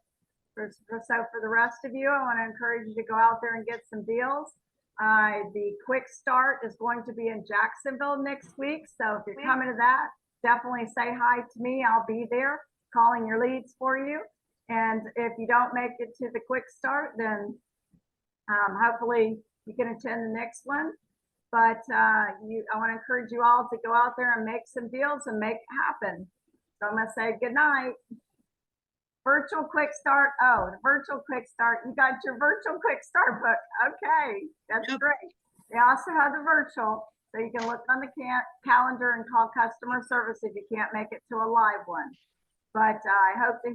[SPEAKER 1] So for the rest of you, I want to encourage you to go out there and get some deals. The quick start is going to be in Jacksonville next week, so if you're coming to that, definitely say hi to me. I'll be there calling your leads for you. And if you don't make it to the quick start, then hopefully you can attend the next one. But I want to encourage you all to go out there and make some deals and make it happen. So I'm going to say good night. Virtual quick start. Oh, the virtual quick start. You got your virtual quick start book. Okay, that's
[SPEAKER 6] Yep.
[SPEAKER 1] great. They also have the virtual, so you can look on the calendar and call customer service if you can't make it to a live one. But I hope to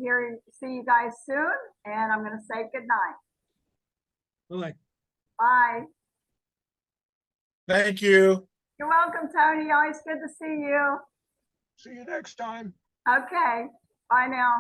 [SPEAKER 1] see you guys soon, and I'm going to say good night.
[SPEAKER 6] Bye.
[SPEAKER 1] Bye.
[SPEAKER 3] Thank you.
[SPEAKER 1] You're welcome, Tony. Always good to see you.
[SPEAKER 2] See you next time.
[SPEAKER 1] Okay. Bye now.